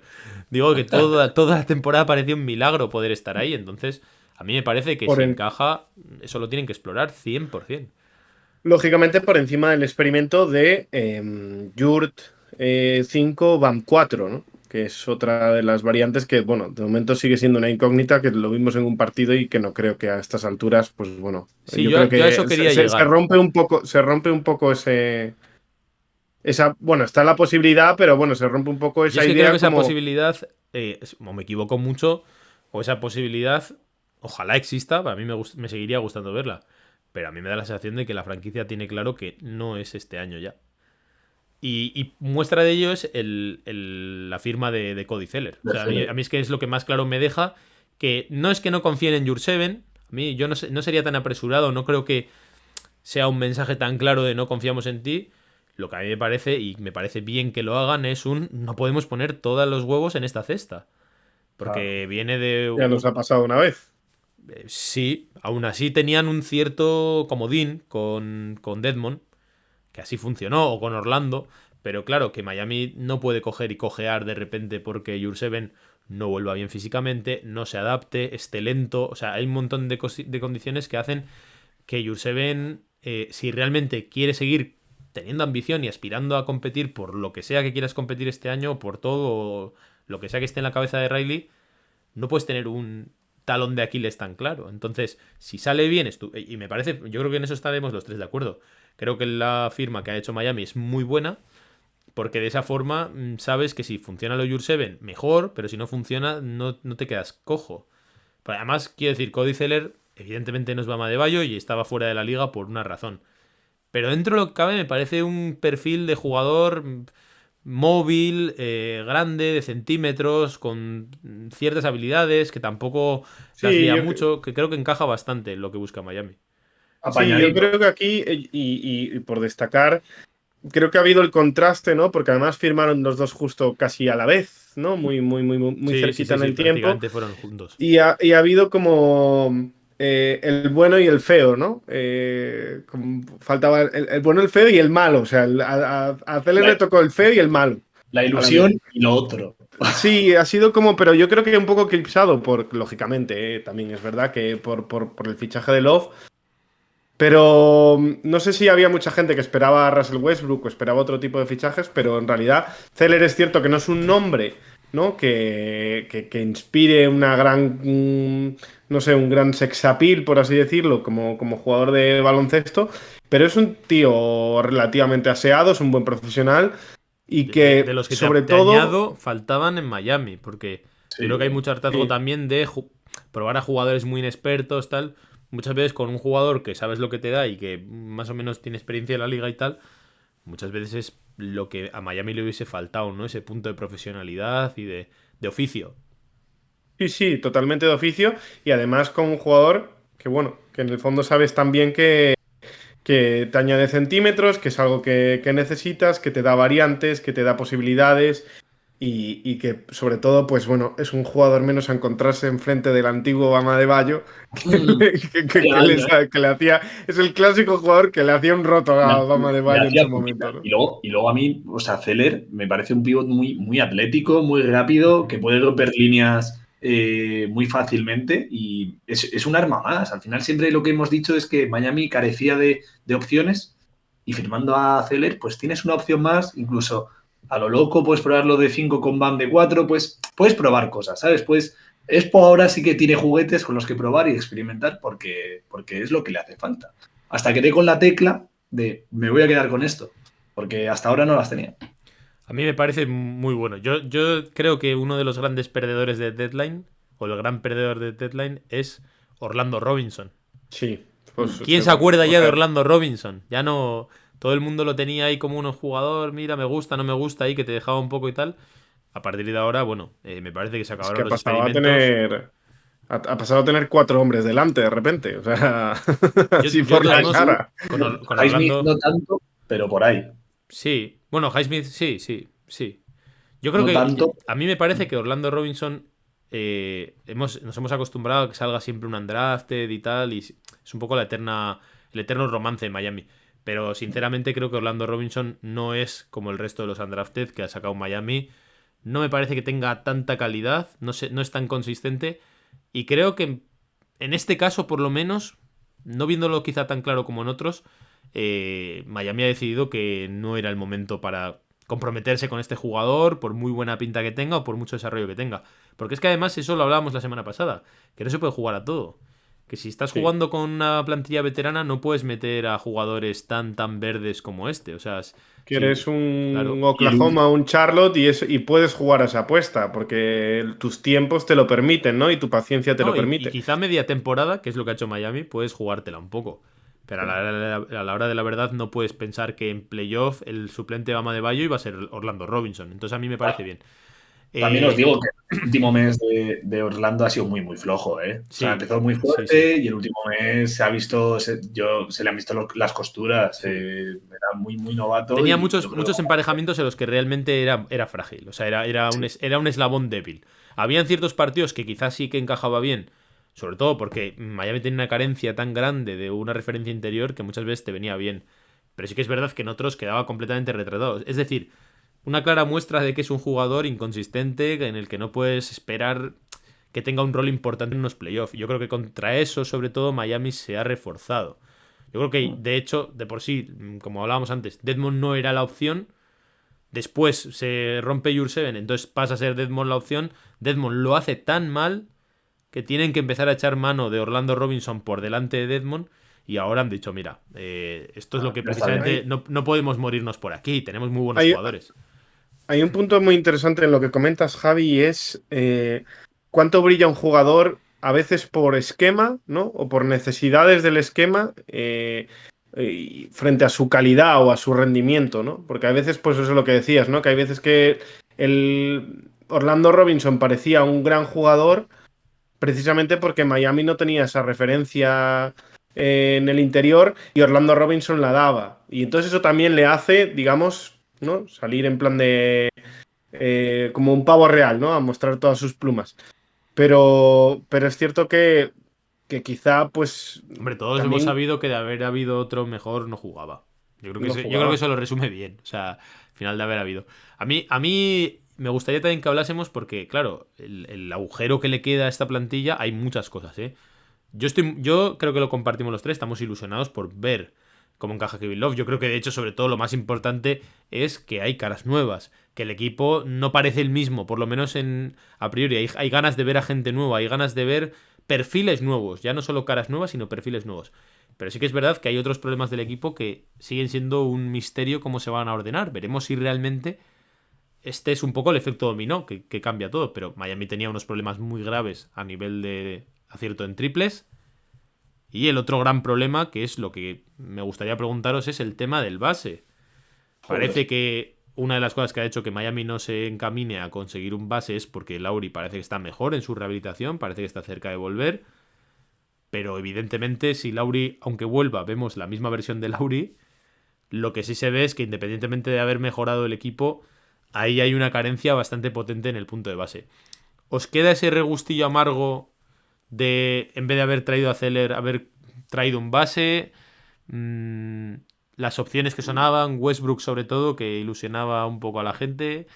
Digo que toda la temporada parecía un milagro poder estar ahí. Entonces, a mí me parece que si encaja, eso lo tienen que explorar 100%. Lógicamente por encima del experimento de Yurt 5 BAM 4, ¿no? Que es otra de las variantes que, bueno, de momento sigue siendo una incógnita, que lo vimos en un partido y que no creo que a estas alturas, pues bueno, Sí, yo creo yo a eso que quería se llegar. rompe un poco bueno, está la posibilidad, pero bueno, se rompe un poco Yo esa es que creo idea que esa como... posibilidad, o me equivoco mucho, o esa posibilidad, ojalá exista, a mí me seguiría gustando verla. Pero a mí me da la sensación de que la franquicia tiene claro que no es este año ya. Y muestra de ello es la firma de Cody Zeller. O sea, a mí es que es lo que más claro me deja, que no es que no confíen en Jurseven, a mí yo no sería tan apresurado, no creo que sea un mensaje tan claro de no confiamos en ti. Lo que a mí me parece, y me parece bien que lo hagan, es no podemos poner todos los huevos en esta cesta. Porque viene de... Ya nos ha pasado una vez. Sí, aún así tenían un cierto comodín con Deadmond, que así funcionó, o con Orlando, pero claro, que Miami no puede coger y cojear de repente porque Jurseven no vuelva bien físicamente, no se adapte, esté lento, o sea, hay un montón de condiciones que hacen que Jurseven, si realmente quiere seguir teniendo ambición y aspirando a competir por lo que sea que quieras competir este año, por todo, o lo que sea que esté en la cabeza de Riley, no puedes tener un talón de Aquiles tan claro. Entonces, si sale bien, y me parece, yo creo que en eso estaremos los tres de acuerdo. Creo que la firma que ha hecho Miami es muy buena, porque de esa forma sabes que si funciona lo Jurseven, mejor, pero si no funciona, no te quedas cojo. Pero además, quiero decir, Cody Zeller, evidentemente no es Bam Adebayo y estaba fuera de la liga por una razón. Pero dentro de lo que cabe, me parece un perfil de jugador móvil, grande, de centímetros, con ciertas habilidades, que tampoco las Sí, lía mucho, que creo que encaja bastante en lo que busca Miami. sí, yo Apañadito. creo que aquí, y por destacar, creo que ha habido el contraste, ¿no? Porque además firmaron los dos justo casi a la vez, ¿no? Muy Sí, sí, cerquita sí, en sí, el tiempo. prácticamente fueron juntos. Y ha habido como el bueno y el feo, ¿no? Faltaba el bueno, el feo y el malo. O sea, a Celes le La, tocó el feo y el malo la a la vez. ilusión y lo otro. Sí, ha sido como, pero yo creo que un poco eclipsado por, lógicamente, también es verdad que por el fichaje de Love. Pero no sé si había mucha gente que esperaba a Russell Westbrook o esperaba otro tipo de fichajes, pero en realidad Zeller es cierto que no es un nombre, ¿no? Que inspire una gran, no sé, un gran sex appeal, por así decirlo, como jugador de baloncesto, pero es un tío relativamente aseado, es un buen profesional y De que los que sobre te todo, añado, faltaban en Miami, porque yo creo que hay Sí. mucho hartazgo sí, también de probar a jugadores muy inexpertos, tal. Muchas veces con un jugador que sabes lo que te da y que más o menos tiene experiencia en la liga y tal, muchas veces es lo que a Miami le hubiese faltado, ¿no? Ese punto de profesionalidad y de oficio. sí, sí, totalmente de oficio y además con un jugador que, bueno, que en el fondo sabes también que te añade centímetros, que es algo que necesitas, que te da variantes, que te da posibilidades y que sobre todo, pues bueno, es un jugador menos a encontrarse enfrente del antiguo Bama de Bayo Mm, vaya año, ¿eh? que le hacía, es el clásico jugador que le hacía un roto a Bama de Le Bayo en hacía su momento, pullita. ¿no? Y luego a mí, o sea, Zeller me parece un pivot muy atlético, muy rápido, que puede romper líneas muy fácilmente y es un arma más. Al final siempre lo que hemos dicho es que Miami carecía de opciones y firmando a Zeller, pues tienes una opción más, incluso a lo loco puedes probarlo de 5 con Bam de 4, pues puedes probar cosas, ¿sabes? Pues Expo ahora sí que tiene juguetes con los que probar y experimentar porque es lo que le hace falta. Hasta que dé con la tecla de me voy a quedar con esto, porque hasta ahora no las tenía. A mí me parece muy bueno. Yo creo que uno de los grandes perdedores de Deadline, o el gran perdedor de Deadline, es Orlando Robinson. Sí, pues ¿Quién se acuerda ya de Orlando Robinson? Ya no. Todo el mundo lo tenía ahí como un jugador, mira, me gusta, no me gusta, ahí que te dejaba un poco y tal. A partir de ahora, bueno, me parece que se es que acabaron ha los pasado a experimentos. tener, ha pasado a tener cuatro hombres delante de repente, o sea, así Yo por la digamos, Highsmith, cara. con Highsmith no Orlando, tanto, pero por ahí. sí. Bueno, Highsmith, sí, sí, sí. Yo creo No que tanto. a mí me parece que Orlando Robinson nos hemos acostumbrado a que salga siempre un undrafted y tal, y es un poco el eterno romance en Miami. Pero sinceramente creo que Orlando Robinson no es como el resto de los undrafted que ha sacado Miami. No me parece que tenga tanta calidad, no es tan consistente. Y creo que en este caso, por lo menos, no viéndolo quizá tan claro como en otros, Miami ha decidido que no era el momento para comprometerse con este jugador, por muy buena pinta que tenga o por mucho desarrollo que tenga. Porque es que además eso lo hablábamos la semana pasada, que no se puede jugar a todo. Que si estás Sí. jugando con una plantilla veterana no puedes meter a jugadores tan verdes como este. O sea, Que sí, eres un claro. Y el, Oklahoma, un Charlotte y puedes jugar a esa apuesta, porque tus tiempos te lo permiten, ¿no? Y tu paciencia te lo No, y permite. quizá media temporada, que es lo que ha hecho Miami, puedes jugártela un poco. Pero a la hora de la verdad no puedes pensar que en playoff el suplente Bama de Bayo iba a ser Orlando Robinson. Entonces a mí me parece bien. También os digo que el último mes de Orlando ha sido muy, muy flojo, ¿eh? O sea, Sí, empezó muy fuerte y el último mes se le han visto las costuras. Era muy, muy novato. Tenía y yo creo muchos emparejamientos en los que realmente era frágil. O sea, era un eslabón débil. Habían ciertos partidos que quizás sí que encajaba bien. Sobre todo porque Miami tiene una carencia tan grande de una referencia interior que muchas veces te venía bien. Pero sí que es verdad que en otros quedaba completamente retratado. Es decir, una clara muestra de que es un jugador inconsistente en el que no puedes esperar que tenga un rol importante en unos playoffs. Yo creo que contra eso, sobre todo, Miami se ha reforzado. Yo creo que, de hecho, de por sí, como hablábamos antes, Dedmon no era la opción. Después se rompe Jurseven, entonces pasa a ser Dedmon la opción. Dedmon lo hace tan mal que tienen que empezar a echar mano de Orlando Robinson por delante de Dedmon. Y ahora han dicho, mira, esto es lo que precisamente no podemos morirnos por aquí. Tenemos muy buenos jugadores. Hay un punto muy interesante en lo que comentas, Javi, y es cuánto brilla un jugador a veces por esquema, ¿no? O por necesidades del esquema frente a su calidad o a su rendimiento, ¿no? Porque a veces, pues eso es lo que decías, ¿no? Que hay veces que el Orlando Robinson parecía un gran jugador precisamente porque Miami no tenía esa referencia en el interior y Orlando Robinson la daba. Y entonces eso también le hace, digamos, ¿no? Salir en plan de como un pavo real, ¿no? A mostrar todas sus plumas. Pero es cierto que quizá, pues. Hombre, todos hemos también sabido que de haber habido otro mejor no jugaba. Yo creo que, no yo creo que jugaba. eso lo resume bien. O sea, al final de haber habido. A mí me gustaría también que hablásemos porque, claro, el agujero que le queda a esta plantilla, hay muchas cosas, ¿eh? Yo creo que lo compartimos los tres, estamos ilusionados por ver cómo encaja Kevin Love. Yo creo que de hecho, sobre todo, lo más importante es que hay caras nuevas, que el equipo no parece el mismo, por lo menos a priori. Hay ganas de ver a gente nueva, hay ganas de ver perfiles nuevos, ya no solo caras nuevas, sino perfiles nuevos. Pero sí que es verdad que hay otros problemas del equipo que siguen siendo un misterio cómo se van a ordenar. Veremos si realmente este es un poco el efecto dominó que cambia todo. Pero Miami tenía unos problemas muy graves a nivel de acierto en triples. Y el otro gran problema, que es lo que me gustaría preguntaros, es el tema del base. Parece que una de las cosas que ha hecho que Miami no se encamine a conseguir un base es porque Lauri parece que está mejor en su rehabilitación, parece que está cerca de volver. Pero evidentemente, si Lauri, aunque vuelva, vemos la misma versión de Lauri, lo que sí se ve es que independientemente de haber mejorado el equipo, ahí hay una carencia bastante potente en el punto de base. ¿Os queda ese regustillo amargo de, en vez de haber traído a Zeller, haber traído un base? Las opciones que sonaban, Westbrook sobre todo, que ilusionaba un poco a la gente.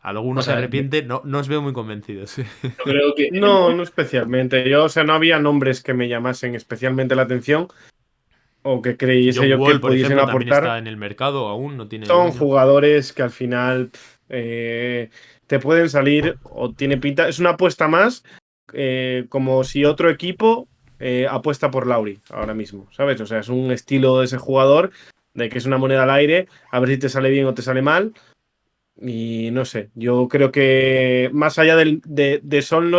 Algunos se arrepienten, no os veo muy convencidos. Yo creo que No especialmente. O sea, no había nombres que me llamasen especialmente la atención o que creyese John yo que Wall, por pudiesen ejemplo, también aportar. está en el mercado aún, no tiene Son dueño. jugadores que al final te pueden salir o tiene pinta. Es una apuesta más, como si otro equipo apuesta por Lauri ahora mismo, ¿sabes? O sea, es un estilo de ese jugador de que es una moneda al aire, a ver si te sale bien o te sale mal. Y no sé, yo creo que más allá de son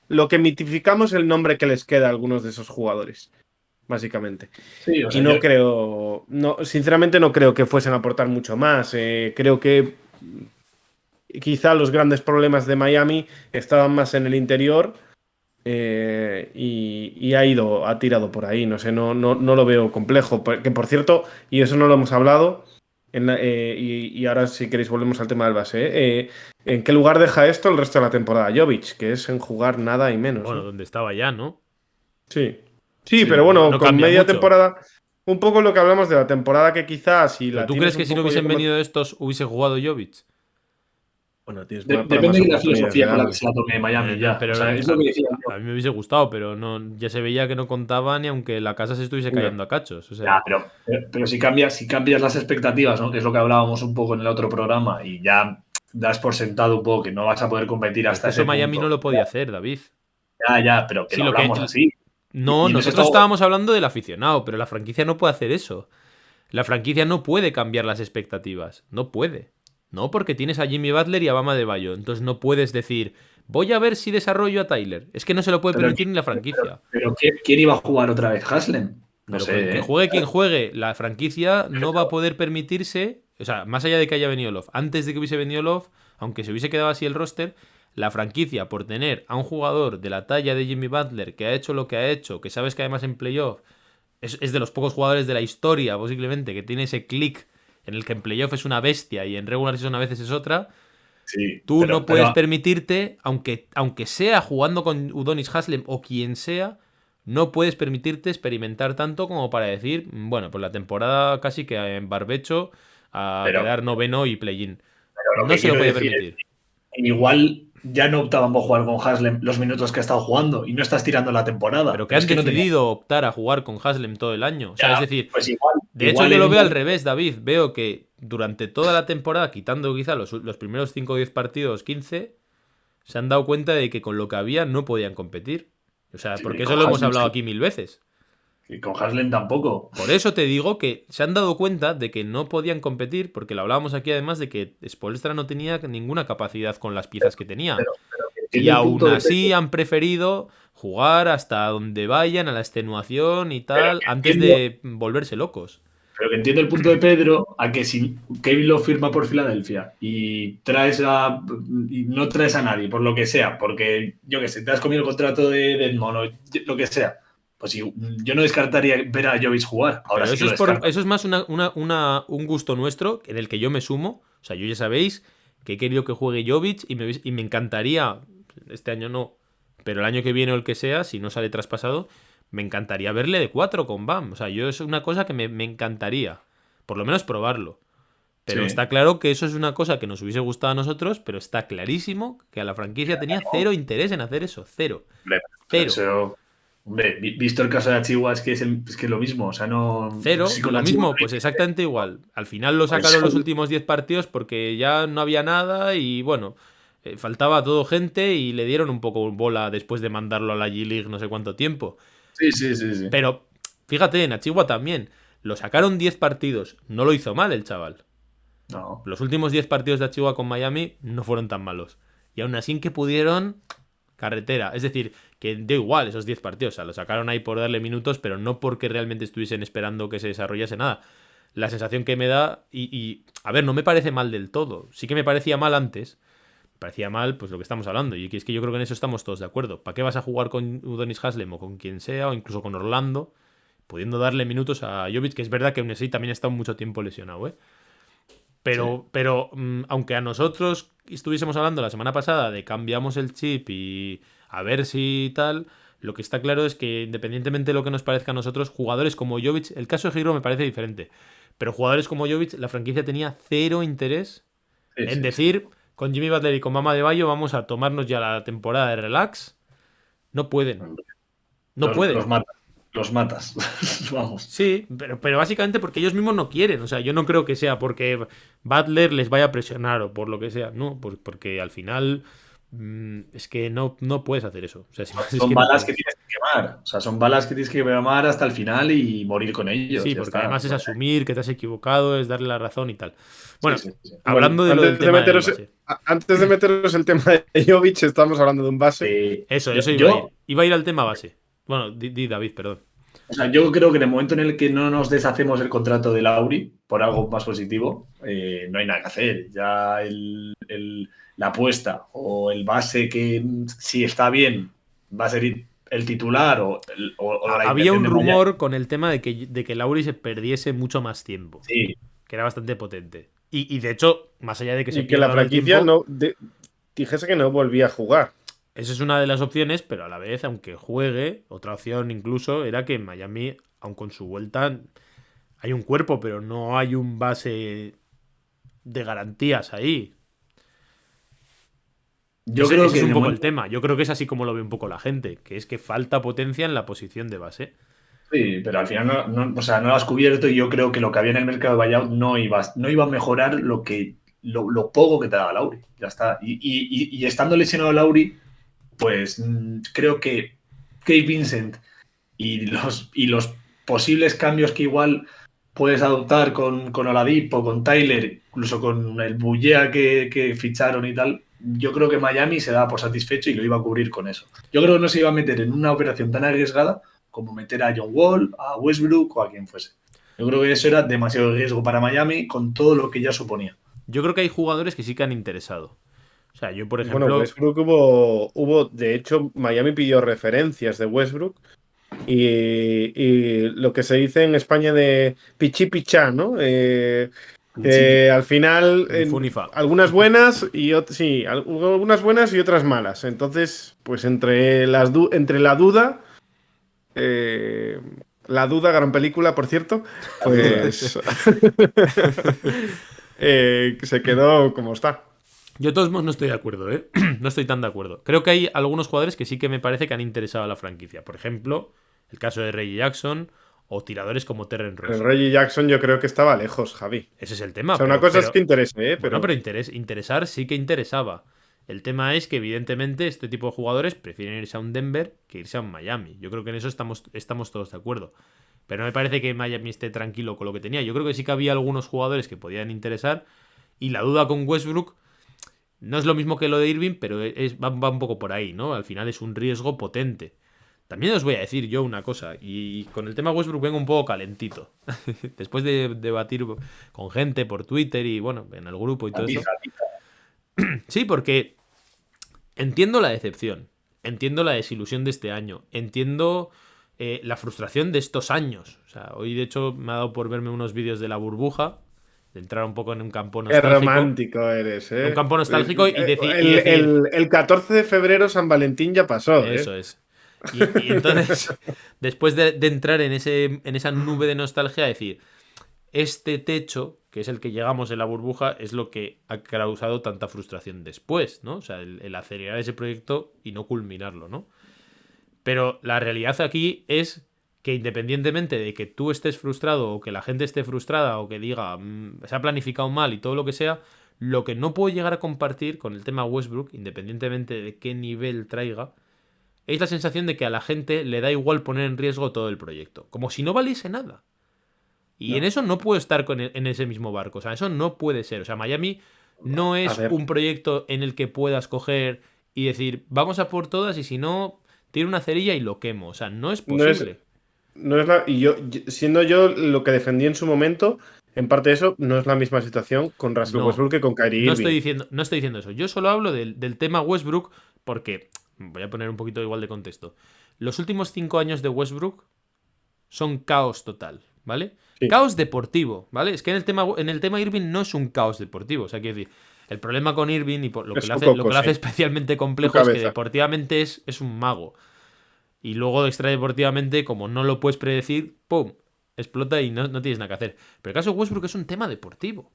lo que mitificamos el nombre que les queda a algunos de esos jugadores, básicamente. sí, o sea, Y no creo, no, sinceramente no creo que fuesen a aportar mucho más. Creo que quizá los grandes problemas de Miami estaban más en el interior y ha tirado por ahí. No sé, no lo veo complejo. Que por cierto, y eso no lo hemos hablado, y ahora si queréis volvemos al tema del base. ¿En qué lugar deja esto el resto de la temporada Jovic? Que es en jugar nada y menos. Bueno, ¿no? donde estaba ya, ¿no? Sí. Sí, Pero bueno, No con cambia media mucho. temporada, un poco lo que hablamos de la temporada que quizás si ¿Pero la tú tienes crees un que si no poco ya hubiesen como. venido estos hubiese jugado Jovic? Bueno, tienes para depende más de la oportunidades de filosofía con la que darle. se la tome Miami ya. Pero O sea, es lo que decía yo. a mí me hubiese gustado, pero ya se veía que no contaba ni aunque la casa se estuviese cayendo a cachos. O sea, Ya, pero si cambias las expectativas, ¿no? Que es lo que hablábamos un poco en el otro programa, y ya das por sentado un poco que no vas a poder competir pero es hasta que eso ese Miami no punto. lo podía hacer, David. Ya, pero que Sí, lo hablamos así. No, Y en eso nosotros estábamos hablando del aficionado, pero la franquicia no puede hacer eso. La franquicia no puede cambiar las expectativas. No puede. No, porque tienes a Jimmy Butler y a Bama de Bayo. Entonces no puedes decir, voy a ver si desarrollo a Tyler. Es que no se lo puede permitir ni la franquicia. Pero ¿quién iba a jugar otra vez? ¿Haslem? No Pero sé, que juegue quien juegue, la franquicia no va a poder permitirse. O sea, más allá de que haya venido Love, antes de que hubiese venido Love, aunque se hubiese quedado así el roster, la franquicia, por tener a un jugador de la talla de Jimmy Butler, que ha hecho lo que ha hecho, que sabes que además en playoff es de los pocos jugadores de la historia, posiblemente, que tiene ese click en el que en playoff es una bestia y en regular season a veces es otra, Sí, tú no puedes permitirte, aunque sea jugando con Udonis Haslem o quien sea, no puedes permitirte experimentar tanto como para decir, bueno, pues la temporada casi que en barbecho a quedar noveno y play-in. Lo No que se lo quiero puede decir permitir. igual ya no optaban por jugar con Haslem los minutos que ha estado jugando y no estás tirando la temporada. Pero que han decidido optar a jugar con Haslem todo el año. O sea, Ya, es decir, pues igual, de hecho yo lo veo al revés, David. Veo que durante toda la temporada, quitando quizá los primeros 5 o 10 partidos, 15, se han dado cuenta de que con lo que había no podían competir. O sea, Sí, porque con eso lo hemos Haslem hablado sí. aquí 1000 veces. Y con Haslem tampoco. Por eso te digo que se han dado cuenta de que no podían competir, porque lo hablábamos aquí además de que Spoelstra no tenía ninguna capacidad con las piezas que tenía. Pero Y entiendo el aún punto de así Pedro. han preferido jugar hasta donde vayan, a la extenuación y tal, que antes entiendo- de volverse locos. Pero que entiendo el punto de Pedro a que si Kevin lo firma por Filadelfia y no traes a nadie, por lo que sea, porque yo que sé, te has comido el contrato de Edmond o lo que sea, pues yo no descartaría ver a Jovic jugar. Ahora Pero sí que lo eso descarto. es más un gusto nuestro, en el que yo me sumo. O sea, yo ya sabéis que he querido que juegue Jovic y me encantaría, este año no, pero el año que viene o el que sea, si no sale traspasado, me encantaría verle de 4 con Bam. O sea, yo es una cosa que me encantaría, por lo menos probarlo. Pero Sí. está claro que eso es una cosa que nos hubiese gustado a nosotros, pero está clarísimo que a la franquicia tenía cero interés en hacer eso. Cero. Hombre, Cero. eso, hombre, visto el caso de Achigua, es que lo mismo. O sea, no. Cero, sí, con lo Achigua, mismo, pues exactamente igual. Al final lo sacaron los últimos 10 partidos porque ya no había nada y bueno, faltaba todo gente y le dieron un poco bola después de mandarlo a la G-League no sé cuánto tiempo. Sí. Pero fíjate, en Achigua también. Lo sacaron 10 partidos. No lo hizo mal el chaval. No. Los últimos 10 partidos de Achigua con Miami no fueron tan malos. Y aún así que pudieron, carretera. Es decir, que dio igual esos 10 partidos. O sea, lo sacaron ahí por darle minutos, pero no porque realmente estuviesen esperando que se desarrollase nada. La sensación que me da, a ver, no me parece mal del todo. Sí que me parecía mal antes. Me parecía mal, pues lo que estamos hablando. Y es que yo creo que en eso estamos todos de acuerdo. ¿Para qué vas a jugar con Udonis Haslem o con quien sea, o incluso con Orlando, pudiendo darle minutos a Jovic, que es verdad que aún así también ha estado mucho tiempo lesionado, ¿eh? Pero aunque a nosotros estuviésemos hablando la semana pasada de cambiamos el chip y a ver si tal, lo que está claro es que independientemente de lo que nos parezca a nosotros, jugadores como Jovic, el caso de Giro me parece diferente, pero jugadores como Jovic, la franquicia tenía cero interés en decir, con Jimmy Butler y con Bam Adebayo vamos a tomarnos ya la temporada de relax. No pueden. No pueden. Los matas. Vamos. Sí, pero básicamente porque ellos mismos no quieren. O sea, yo no creo que sea porque Butler les vaya a presionar o por lo que sea. No, porque al final es que no puedes hacer eso. O sea, Son balas que tienes que quemar. O sea, son balas que tienes que quemar hasta el final y morir con ellos. Sí, porque además es asumir que te has equivocado, es darle la razón y tal. Bueno, Sí. hablando de lo del tema del base. Antes de meteros el tema de Jovic, estamos hablando de un base. Eso iba a ir. Iba a ir al tema base. Bueno, di David, perdón. O sea, yo creo que en el momento en el que no nos deshacemos el contrato de Lauri por algo más positivo, no hay nada que hacer. Ya la apuesta o el base que si está bien va a ser el titular o la había un de rumor con el tema de que Lauri se perdiese mucho más tiempo. Sí. Que era bastante potente. Y de hecho, más allá de que se pierda la franquicia dijese que no volvía a jugar. Esa es una de las opciones, pero a la vez, aunque juegue, otra opción incluso era que en Miami, aun con su vuelta, hay un cuerpo, pero no hay un base de garantías ahí. Yo creo que es un poco el tema. Yo creo que es así como lo ve un poco la gente, que es que falta potencia en la posición de base. Sí, pero al final no lo has cubierto y yo creo que lo que había en el mercado de buyout no iba a mejorar lo poco que te daba Lauri. Ya está. Y estando lesionado Lauri, pues creo que Gabe Vincent y los posibles cambios que igual puedes adoptar con Oladipo, con Tyler, incluso con el Bullea que ficharon y tal, yo creo que Miami se daba por satisfecho y lo iba a cubrir con eso. Yo creo que no se iba a meter en una operación tan arriesgada como meter a John Wall, a Westbrook o a quien fuese. Yo creo que eso era demasiado riesgo para Miami con todo lo que ya suponía. Yo creo que hay jugadores que sí que han interesado. sea, yo, por Bueno, ejemplo, Westbrook de hecho, Miami pidió referencias de Westbrook y lo que se dice en España de pichi pichá, ¿no? Sí, Al final, ni fu ni fa. algunas buenas y sí, algunas buenas y otras malas. Entonces, pues entre eh, la duda, gran película, por cierto, la duda. pues se quedó como está. Yo de todos modos no estoy de acuerdo, ¿eh? No estoy tan de acuerdo. Creo que hay algunos jugadores que sí que me parece que han interesado a la franquicia. Por ejemplo, el caso de Reggie Jackson o tiradores como Terren El Ross. Reggie Jackson yo creo que estaba lejos, Javi. Ese es el O tema, sea, una cosa es que interese, bueno, pero pero interesar sí que interesaba. El tema es que, evidentemente, este tipo de jugadores prefieren irse a un Denver que irse a un Miami. Yo creo que en eso estamos todos de acuerdo. Pero no me parece que Miami esté tranquilo con lo que tenía. Yo creo que sí que había algunos jugadores que podían interesar. Y la duda con Westbrook no es lo mismo que lo de Irving, pero va un poco por ahí, ¿no? Al final es un riesgo potente. También os voy a decir yo una cosa, y con el tema Westbrook vengo un poco calentito. Después de debatir con gente por Twitter y, bueno, en el grupo y todo eso. Sí, porque entiendo la decepción, entiendo la desilusión de este año, entiendo la frustración de estos años. O sea, hoy de hecho me ha dado por verme unos vídeos de la burbuja, de entrar un poco en un campo qué nostálgico. romántico eres, Un ¿eh? campo nostálgico y El, decir, el 14 de febrero San Valentín ya pasó, ¿eh? eso es. Y entonces, después de entrar en esa nube de nostalgia, decir, este techo, que es el que llegamos en la burbuja, es lo que ha causado tanta frustración después, ¿no? O sea, el acelerar ese proyecto y no culminarlo, ¿no? Pero la realidad aquí es que independientemente de que tú estés frustrado o que la gente esté frustrada o que diga se ha planificado mal y todo lo que sea, lo que no puedo llegar a compartir con el tema Westbrook, independientemente de qué nivel traiga, es la sensación de que a la gente le da igual poner en riesgo todo el proyecto, como si no valiese nada. Y en No. eso no puedo estar en ese mismo barco, o sea, eso no puede ser. O sea, Miami no A es ver, un proyecto en el que puedas coger y decir, vamos a por todas y si no, tiro una cerilla y lo quemo. O sea, no es no es, posible. no es la. Y siendo yo lo que defendí en su momento, en parte de eso, no es la misma situación con Russell No, Westbrook que con Kyrie Irving. no estoy diciendo eso. Yo solo hablo del tema Westbrook porque, voy a poner un poquito igual de contexto. Los últimos 5 años de Westbrook son caos total, ¿vale? Sí, Caos deportivo, ¿vale? Es que en el tema Irving no es un caos deportivo. O sea, quiero decir, el problema con Irving y por lo que es le su hace, lo coco, que lo hace sí, especialmente su complejo es que cabeza. deportivamente es un mago. Y luego extradeportivamente, como no lo puedes predecir, ¡pum! Explota y no tienes nada que hacer. Pero el caso de Westbrook es un tema deportivo.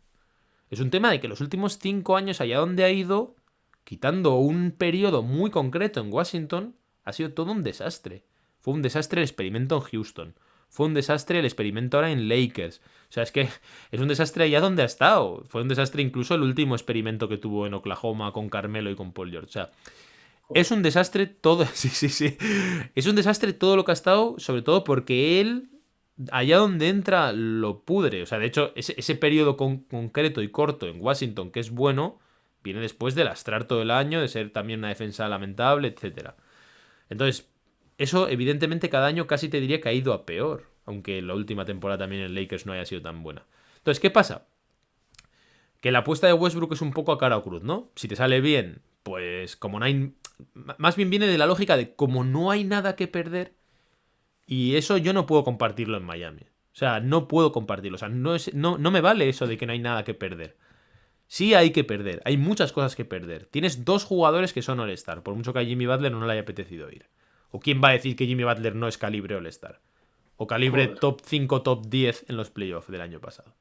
Es un tema de que los últimos 5 años, allá donde ha ido, quitando un periodo muy concreto en Washington, ha sido todo un desastre. Fue un desastre el experimento en Houston. Fue un desastre el experimento ahora en Lakers. O sea, es que es un desastre allá donde ha estado. Fue un desastre incluso el último experimento que tuvo en Oklahoma con Carmelo y con Paul George. O sea, es un desastre todo. Sí, sí, sí. Es un desastre todo lo que ha estado, sobre todo porque él, allá donde entra, lo pudre. O sea, de hecho, ese periodo concreto y corto en Washington, que es bueno, viene después de lastrar todo el año, de ser también una defensa lamentable, etcétera. Entonces, eso evidentemente cada año casi te diría que ha ido a peor. Aunque la última temporada también en Lakers no haya sido tan buena. Entonces, ¿qué pasa? Que la apuesta de Westbrook es un poco a cara o cruz, ¿no? Si te sale bien, pues como no hay... Más bien viene de la lógica de como no hay nada que perder, y eso yo no puedo compartirlo en Miami. O sea, no puedo compartirlo. O sea, no me vale eso de que no hay nada que perder. Sí hay que perder. Hay muchas cosas que perder. Tienes 2 jugadores que son All-Star, por mucho que a Jimmy Butler no le haya apetecido ir. ¿O quién va a decir que Jimmy Butler no es calibre All-Star? O calibre Joder. top 5, top 10 en los playoffs del año pasado.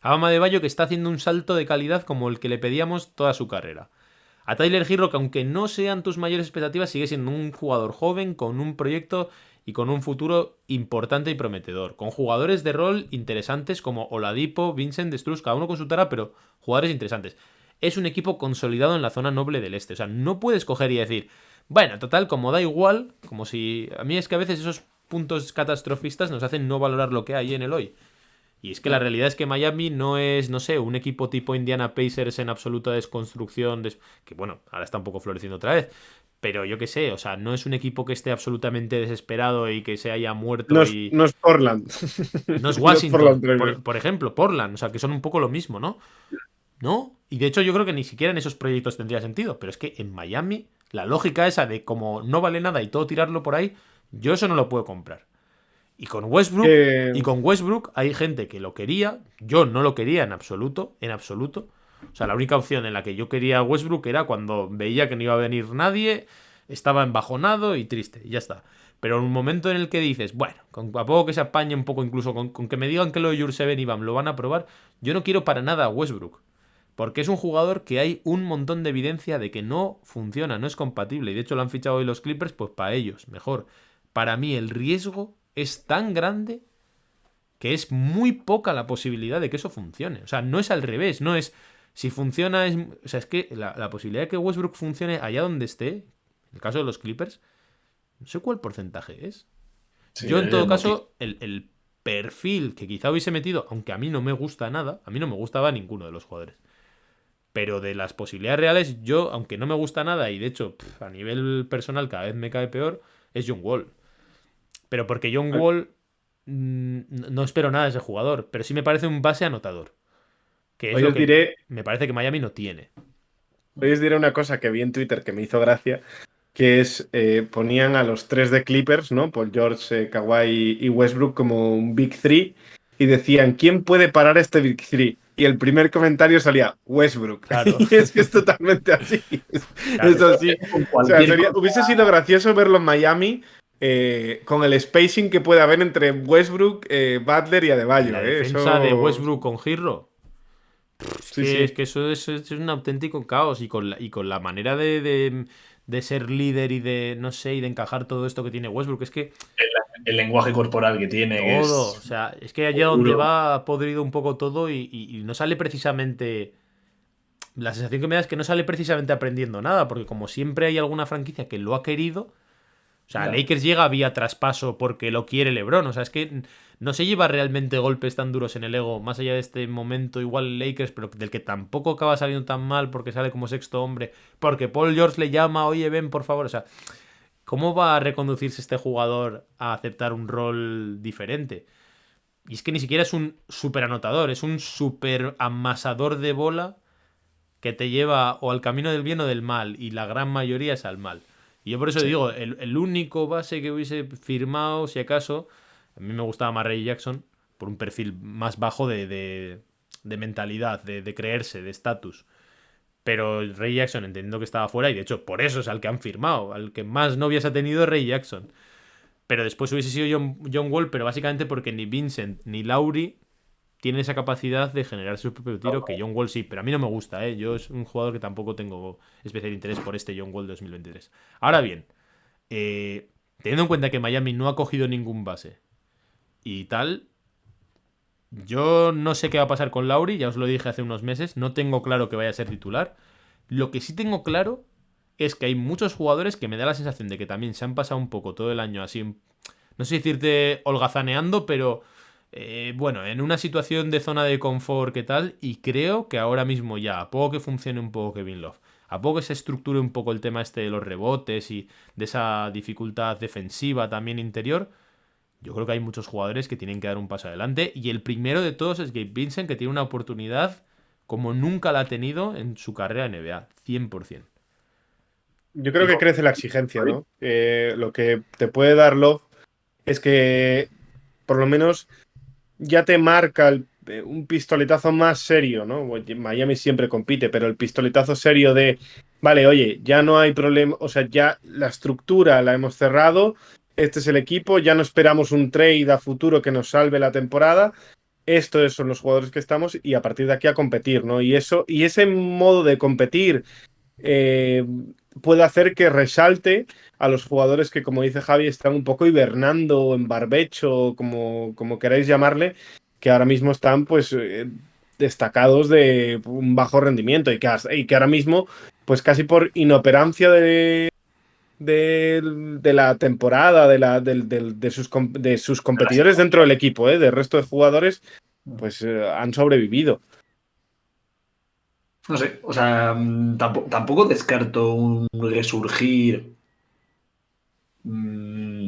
A de Bayo que está haciendo un salto de calidad como el que le pedíamos toda su carrera. A Tyler Hero, que aunque no sean tus mayores expectativas, sigue siendo un jugador joven con un proyecto y con un futuro importante y prometedor. Con jugadores de rol interesantes como Oladipo, Vincent, Strus, cada uno con su tara, pero jugadores interesantes. Es un equipo consolidado en la zona noble del este. O sea, no puedes coger y decir, bueno, total, como da igual, como si... A mí es que a veces esos puntos catastrofistas nos hacen no valorar lo que hay en el hoy. Y es que la realidad es que Miami no es, no sé, un equipo tipo Indiana Pacers en absoluta desconstrucción, que bueno, ahora está un poco floreciendo otra vez, pero yo qué sé, o sea, no es un equipo que esté absolutamente desesperado y que se haya muerto y... No es Portland. No es No es Portland Washington, Trailers. por ejemplo, Portland, o sea, que son un poco lo mismo, ¿no? ¿no? Y de hecho yo creo que ni siquiera en esos proyectos tendría sentido, pero es que en Miami la lógica esa de como no vale nada y todo tirarlo por ahí, yo eso no lo puedo comprar. Y con Westbrook, y Que- con Westbrook hay gente que lo quería, yo no lo quería en absoluto, en absoluto. O sea, la única opción en la que yo quería a Westbrook era cuando veía que no iba a venir nadie, estaba embajonado y triste, y ya está. Pero en un momento en el que dices, bueno, a poco que se apañe un poco, incluso con que me digan que lo de Jurseven y Bam lo van a probar, yo no quiero para nada a Westbrook. Porque es un jugador que hay un montón de evidencia de que no funciona, no es compatible. Y de hecho lo han fichado hoy los Clippers, pues para ellos, mejor. Para mí el riesgo es tan grande que es muy poca la posibilidad de que eso funcione. O sea, no es al revés, no es... Si funciona es... O sea, es que la posibilidad de que Westbrook funcione allá donde esté, en el caso de los Clippers, no sé cuál porcentaje es. Sí, Yo en todo motivo. caso, el perfil que quizá hubiese metido, aunque a mí no me gusta nada, a mí no me gustaba ninguno de los jugadores. Pero de las posibilidades reales, yo, aunque no me gusta nada, y de hecho, a nivel personal cada vez me cae peor, es John Wall. Pero porque John Wall no espero nada de ese jugador, pero sí me parece un base anotador, que es Hoy lo os que diré, me parece que Miami no tiene. hoy os diré una cosa que vi en Twitter que me hizo gracia, que es, ponían a los tres de Clippers, ¿no? Paul George, Kawhi y Westbrook como un Big Three, y decían, ¿quién puede parar este Big Three? Y el primer comentario salía, Westbrook. Claro, Y es que es totalmente así. Es claro. así. Con O sea, cualquier cosa. hubiese sido gracioso verlo en Miami, con el spacing que puede haber entre Westbrook, Butler y Y la Adebayo, ¿eh? defensa de Eso. Westbrook con Girro, Sí, sí. es que eso es un auténtico caos y con la manera de ser líder y de, no sé, y de encajar todo esto que tiene Westbrook, es que El lenguaje corporal que tiene, que todo, o es sea, es que allá donde duro. va ha podrido un poco todo y no sale precisamente... La sensación que me da es que no sale precisamente aprendiendo nada, porque como siempre hay alguna franquicia que lo ha querido, o sea, Ya. Lakers llega vía traspaso porque lo quiere LeBron. O sea, es que no se lleva realmente golpes tan duros en el ego, más allá de este momento, igual Lakers, pero del que tampoco acaba saliendo tan mal porque sale como sexto hombre, porque Paul George le llama, oye, ven, por favor. O sea, ¿cómo va a reconducirse este jugador a aceptar un rol diferente? Y es que ni siquiera es un super anotador, es un super amasador de bola que te lleva o al camino del bien o del mal, y la gran mayoría es al mal. Y yo por eso Sí. digo, el único base que hubiese firmado, si acaso, a mí me gustaba más Ray Jackson, por un perfil más bajo de mentalidad, de creerse, de estatus. Pero Ray Jackson entendiendo que estaba fuera, y de hecho por eso es al que han firmado, al que más novias ha tenido es Ray Jackson. Pero después hubiese sido John Wall, pero básicamente porque ni Vincent ni Lauri tiene esa capacidad de generar su propio tiro, que John Wall sí, pero a mí no me gusta, ¿eh? Yo es un jugador que tampoco tengo especial interés por este John Wall 2023. Ahora bien, teniendo en cuenta que Miami no ha cogido ningún base y tal, yo no sé qué va a pasar con Lauri, ya os lo dije hace unos meses, no tengo claro que vaya a ser titular. Lo que sí tengo claro es que hay muchos jugadores que me da la sensación de que también se han pasado un poco todo el año así, no sé decirte holgazaneando, pero bueno, en una situación de zona de confort, ¿qué tal? Y creo que ahora mismo ya, a poco que funcione un poco Kevin Love, a poco que se estructure un poco el tema este de los rebotes y de esa dificultad defensiva también interior, yo creo que hay muchos jugadores que tienen que dar un paso adelante. Y el primero de todos es Gabe Vincent, que tiene una oportunidad como nunca la ha tenido en su carrera en NBA, 100%. Yo creo Y que con- crece la exigencia, ¿no? Lo que te puede dar Love es que por lo menos ya te marca un pistoletazo más serio, ¿no? Oye, Miami siempre compite, pero el pistoletazo serio de, vale, oye, ya no hay problema, o sea, ya la estructura la hemos cerrado, este es el equipo, ya no esperamos un trade a futuro que nos salve la temporada, estos son los jugadores que estamos y a partir de aquí a competir, ¿no? Y eso, y ese modo de competir eh, puede hacer que resalte a los jugadores que, como dice Javi, están un poco hibernando o en barbecho, como queráis llamarle, que ahora mismo están pues destacados de un bajo rendimiento y que ahora mismo, pues casi por inoperancia de la temporada, de sus competidores dentro del equipo, del resto de jugadores, pues han sobrevivido. No sé, o sea, tampoco descarto un resurgir, mm,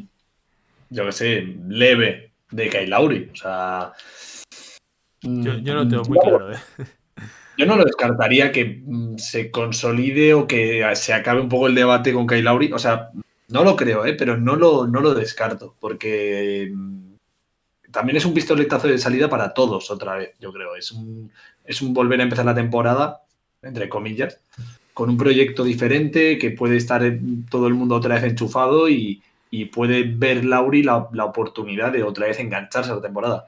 yo qué sé, leve de Kyle Lowry. O sea, Yo no lo tengo muy claro, ¿eh? Yo no lo descartaría que se consolide o que se acabe un poco el debate con Kyle Lowry. O sea, no lo creo, pero no lo descarto, porque también es un pistoletazo de salida para todos otra vez, yo creo. Es un volver a empezar la temporada, entre comillas, con un proyecto diferente que puede estar todo el mundo otra vez enchufado y puede ver Lowry la oportunidad de otra vez engancharse a la temporada.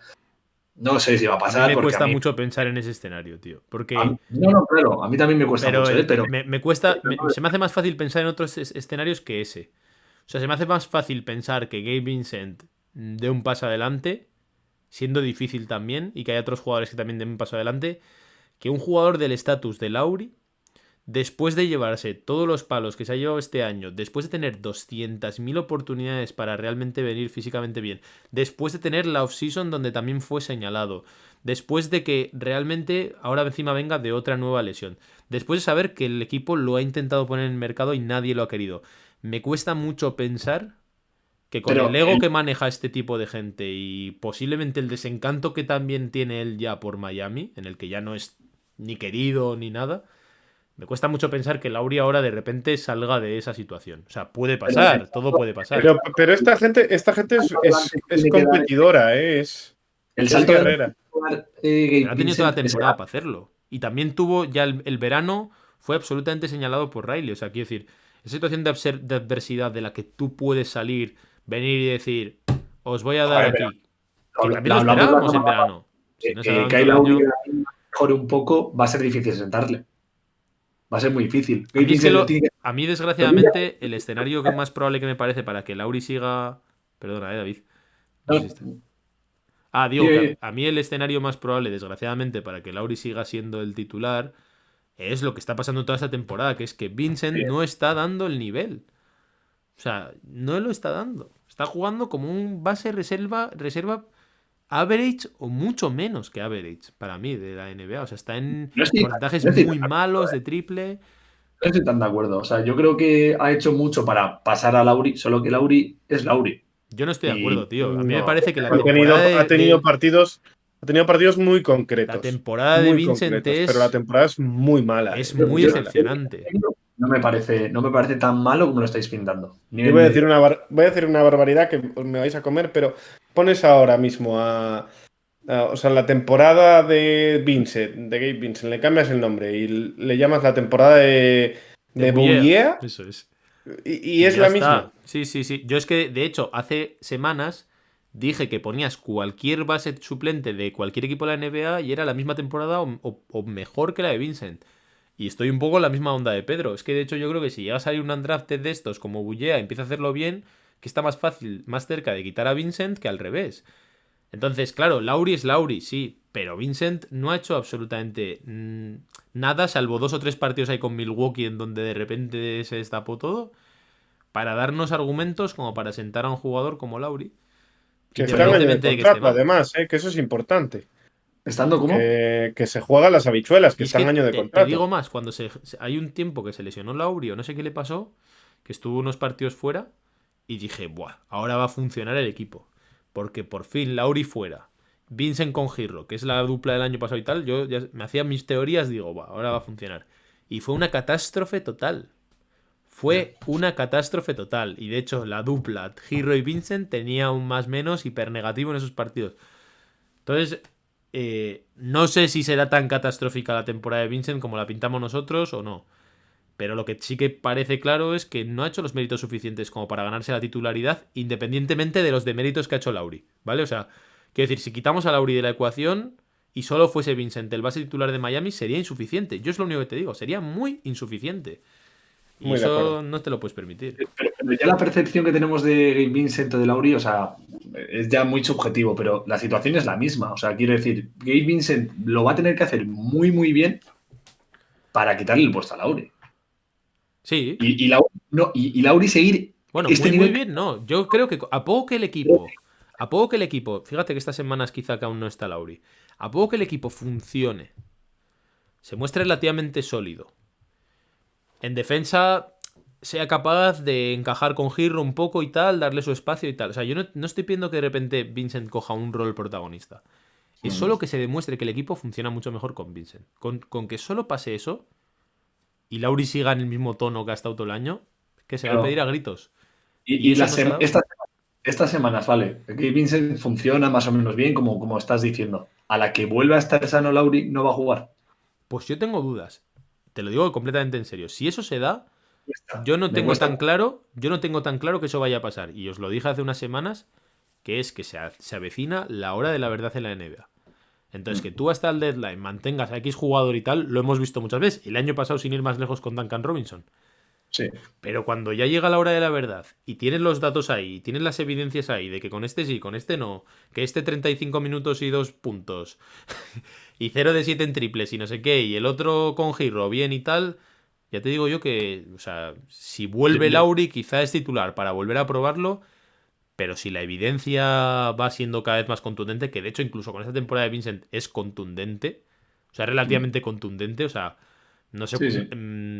No sé si va a A mí pasar me porque cuesta mucho pensar en ese escenario, tío. Porque... No, claro, a mí también me cuesta Pero, mucho, pero... me cuesta... se me hace más fácil pensar en otros escenarios que ese. O sea, se me hace más fácil pensar que Gabe Vincent dé un paso adelante, siendo difícil también, y que haya otros jugadores que también den un paso adelante, que un jugador del estatus de Lowry, después de llevarse todos los palos que se ha llevado este año, después de tener 200.000 oportunidades para realmente venir físicamente bien, después de tener la offseason donde también fue señalado, después de que realmente ahora encima venga de otra nueva lesión, después de saber que el equipo lo ha intentado poner en el mercado y nadie lo ha querido, me cuesta mucho pensar que con el ego que maneja este tipo de gente y posiblemente el desencanto que también tiene él ya por Miami, en el que ya no es ni querido ni nada, me cuesta mucho pensar que Lowry ahora de repente salga de esa situación. O sea, puede pasar, todo puede pasar. Pero esta gente es competidora, es salto guerrera. Pero ha tenido toda la temporada para hacerlo. Y también tuvo ya el verano, fue absolutamente señalado por Riley. O sea, quiero decir, esa situación de adversidad de la que tú puedes salir, venir y decir, os voy a dar aquí. Que también lo esperábamos en verano. Si no se ha dado Kyle Lowry mejore un poco, va a ser difícil sentarle. Va a ser muy difícil. A mí, desgraciadamente, el escenario que más probable que me parece para que Lowry siga... Perdona, David. Digo que a mí el escenario más probable, desgraciadamente, para que Lowry siga siendo el titular es lo que está pasando toda esta temporada, que es que Vincent no está dando el nivel. O sea, no lo está dando. Está jugando como un base reserva average o mucho menos que average para mí de la NBA. O sea, está en porcentajes muy malos de triple. No estoy tan de acuerdo. O sea, yo creo que ha hecho mucho para pasar a Lowry, solo que Lowry es Lowry. Yo no estoy de acuerdo, tío. A mí me No, parece que la ha tenido partidos muy concretos. La temporada de Vincent pero la temporada es muy mala. Es muy decepcionante. No me parece tan malo como lo estáis pintando. Yo voy a decir una barbaridad que me vais a comer, pero pones ahora mismo o sea, la temporada de Gabe Vincent, le cambias el nombre y le llamas la temporada de Boulier. Eso es. Y es la misma. Sí. Yo es que, de hecho, hace semanas dije que ponías cualquier base suplente de cualquier equipo de la NBA y era la misma temporada o mejor que la de Vincent. Y estoy un poco en la misma onda de Pedro. Es que, de hecho, yo creo que si llega a salir un undrafted de estos como Boulier y empieza a hacerlo bien, que está más fácil, más cerca de quitar a Vincent que al revés. Entonces, claro, Lowry es Lowry, sí, pero Vincent no ha hecho absolutamente nada, salvo 2 o 3 partidos ahí con Milwaukee en donde de repente se destapó todo, para darnos argumentos como para sentar a un jugador como Lowry. Que está en año de contrato, además, que eso es importante. ¿Estando cómo? Que se juegan las habichuelas, que está en año de contrato. Te digo más, cuando hay un tiempo que se lesionó Lowry o no sé qué le pasó, que estuvo unos partidos fuera, y dije, buah, ahora va a funcionar el equipo. Porque por fin Lowry fuera, Vincent con Girro, que es la dupla del año pasado y tal, yo ya me hacía mis teorías, digo, buah, ahora va a funcionar. Y fue una catástrofe total. Fue una catástrofe total. Y de hecho, la dupla Girro y Vincent tenía un más menos hipernegativo en esos partidos. Entonces, no sé si será tan catastrófica la temporada de Vincent como la pintamos nosotros o no. Pero lo que sí que parece claro es que no ha hecho los méritos suficientes como para ganarse la titularidad, independientemente de los deméritos que ha hecho Lowry, ¿vale? O sea, quiero decir, si quitamos a Lowry de la ecuación y solo fuese Vincent el base titular de Miami, sería insuficiente. Yo es lo único que te digo, sería muy insuficiente. Y eso no te lo puedes permitir. Pero ya la percepción que tenemos de Gabe Vincent o de Lowry, o sea, es ya muy subjetivo, pero la situación es la misma. O sea, quiero decir, Gabe Vincent lo va a tener que hacer muy, muy bien para quitarle el puesto a Lowry. Sí. Y Lowry seguir. Bueno, muy bien, no. Yo creo que a poco que el equipo, fíjate que estas semanas quizá que aún no está Lowry, a poco que el equipo funcione, se muestre relativamente sólido, en defensa sea capaz de encajar con Girro un poco y tal, darle su espacio y tal. O sea, yo no estoy pidiendo que de repente Vincent coja un rol protagonista. Es solo que se demuestre que el equipo funciona mucho mejor con Vincent. Con que solo pase eso y Lauri siga en el mismo tono que ha estado todo el año, que se va a pedir a gritos. Y eso no se ha dado. estas semanas, vale, que Vincent funciona más o menos bien, como estás diciendo. A la que vuelva a estar sano Lauri, no va a jugar. Pues yo tengo dudas. Te lo digo completamente en serio. Si eso se da, Cuesta. yo no Me tengo cuesta. tan claro que eso vaya a pasar. Y os lo dije hace unas semanas, que es que se avecina la hora de la verdad en la NBA. Entonces, que tú hasta el deadline mantengas a X jugador y tal, lo hemos visto muchas veces. El año pasado, sin ir más lejos, con Duncan Robinson. Sí. Pero cuando ya llega la hora de la verdad y tienes los datos ahí, y tienes las evidencias ahí de que con este sí, con este no, que este 35 minutos y 2 puntos, y 0 de 7 en triples y no sé qué, y el otro con Giro bien y tal, ya te digo yo que, o sea, si vuelve Lauri, quizá es titular para volver a probarlo, pero si la evidencia va siendo cada vez más contundente, que de hecho incluso con esta temporada de Vincent es contundente, o sea, relativamente contundente, o sea, no sé, Sí, sí.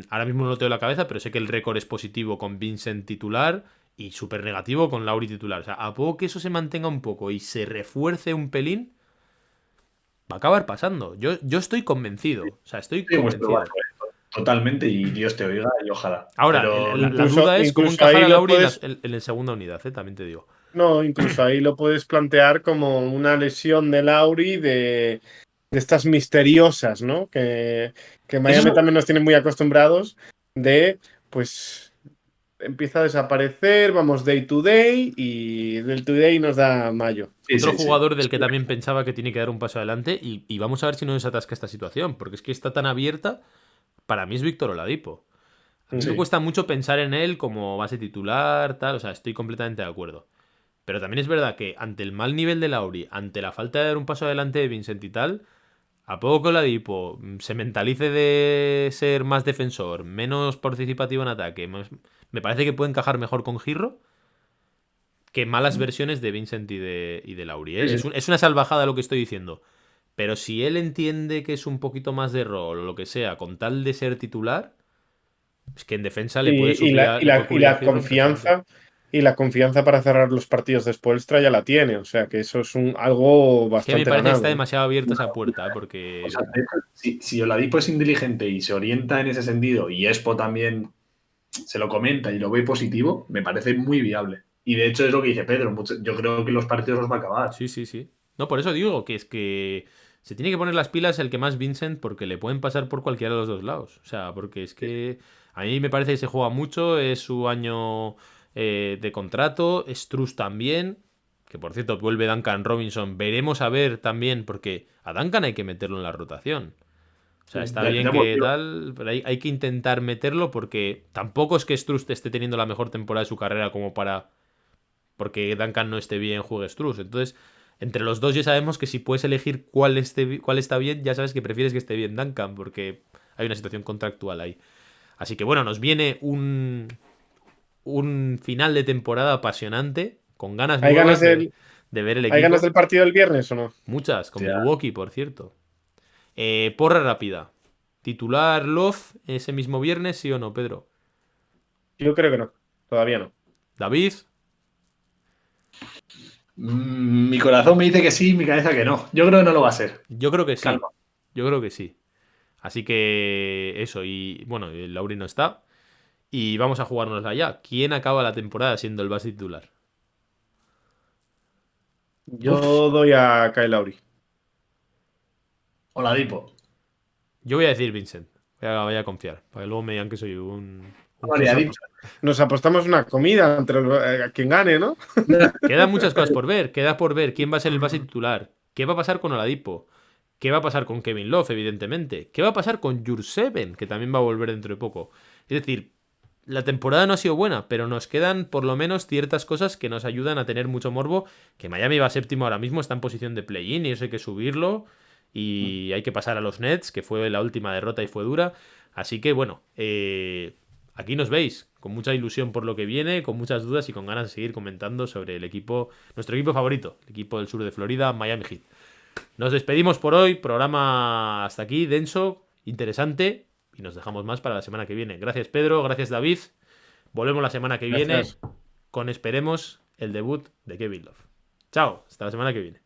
ahora mismo no lo tengo en la cabeza, pero sé que el récord es positivo con Vincent titular y súper negativo con Lauri titular. O sea, a poco que eso se mantenga un poco y se refuerce un pelín, va a acabar pasando. Yo estoy convencido. O sea, estoy Sí, pues convencido. totalmente, y Dios te oiga y ojalá. Ahora, Pero la duda es cómo incluso encajar ahí a lo Lauri puedes. en la segunda unidad, también te digo. No, incluso ahí lo puedes plantear como una lesión de Lauri de estas misteriosas, ¿no? Que Miami eso, también nos tiene muy acostumbrados de, pues, empieza a desaparecer, vamos day to day y del today nos da mayo. Otro sí. jugador del que también pensaba que tiene que dar un paso adelante y vamos a ver si no desatasca esta situación, porque es que está tan abierta, para mí es Víctor Oladipo. A mí me Sí. cuesta mucho pensar en él como base titular, tal, o sea, estoy completamente de acuerdo. Pero también es verdad que ante el mal nivel de Lauri, ante la falta de dar un paso adelante de Vincent y tal, a poco que Oladipo se mentalice de ser más defensor, menos participativo en ataque, me parece que puede encajar mejor con Girro que malas versiones de Vincent y de Lauri. ¿Eh? Sí, Es, sí. es una salvajada lo que estoy diciendo. Pero si él entiende que es un poquito más de rol o lo que sea, con tal de ser titular, es que en defensa le puede Y, y suplir la, a, y le puede la, y cubrir a la Girro perfectamente. confianza. Y la confianza para cerrar los partidos de Spoelstra ya la tiene. O sea que eso es algo Es que me bastante parece que está ganado, ¿eh? demasiado abierta esa puerta, O porque sea, de hecho, si Oladipo es inteligente y se orienta en ese sentido, y Expo también se lo comenta y lo ve positivo, me parece muy viable. Y de hecho es lo que dice Pedro, yo creo que los partidos los va a acabar. sí, sí, sí. No, por eso digo que es que se tiene que poner las pilas el que más Vincent porque le pueden pasar por cualquiera de los dos lados. O sea, porque es que a mí me parece que se juega mucho, es su año de contrato, Strus también, que por cierto vuelve Duncan Robinson, veremos a ver también, porque a Duncan hay que meterlo en la rotación. O sea, está bien Ya que motivo. tal, pero hay que intentar meterlo porque tampoco es que Strus esté teniendo la mejor temporada de su carrera como para porque Duncan no esté bien, juegue Strus. Entonces, entre los dos ya sabemos que si puedes elegir cuál está bien, ya sabes que prefieres que esté bien Duncan, porque hay una situación contractual ahí. Así que bueno, nos viene un final de temporada apasionante, con ganas ¿Hay ganas nuevas del, de ver el ¿Hay ganas equipo. del partido del viernes o no? Muchas, con Ya. Milwaukee, por cierto. Porra rápida. ¿Titular Love ese mismo viernes, sí o no, Pedro? Yo creo que no. Todavía no. David, Mi corazón me dice que sí, mi cabeza que no. Yo creo que no lo va a ser. yo creo que sí. Calma. Yo creo que sí. Así que eso, y bueno, el Lauri no está. Y vamos a jugárnosla ya. ¿Quién acaba la temporada siendo el base titular? Uf, Yo doy a Kyle Lowry. Oladipo. yo voy a decir Vincent. Voy a confiar. Para que luego me digan que soy un Vale, ha Jesús. dicho. Nos apostamos una comida entre quien gane, ¿no? Quedan muchas cosas por ver. Queda por ver quién va a ser el base titular. ¿Qué va a pasar con Oladipo? ¿Qué va a pasar con Kevin Love, evidentemente? ¿Qué va a pasar con Jurseven, que también va a volver dentro de poco? Es decir, la temporada no ha sido buena, pero nos quedan por lo menos ciertas cosas que nos ayudan a tener mucho morbo. Que Miami va séptimo ahora mismo, está en posición de play-in y eso hay que subirlo. Y hay que pasar a los Nets, que fue la última derrota y fue dura. Así que bueno, aquí nos veis, con mucha ilusión por lo que viene, con muchas dudas y con ganas de seguir comentando sobre el equipo, nuestro equipo favorito, el equipo del sur de Florida, Miami Heat. Nos despedimos por hoy, programa hasta aquí, denso, interesante, y nos dejamos más para la semana que viene. Gracias Pedro, gracias David. Volvemos la semana que viene Gracias. con, esperemos, el debut de Kevin Love. Chao, hasta la semana que viene.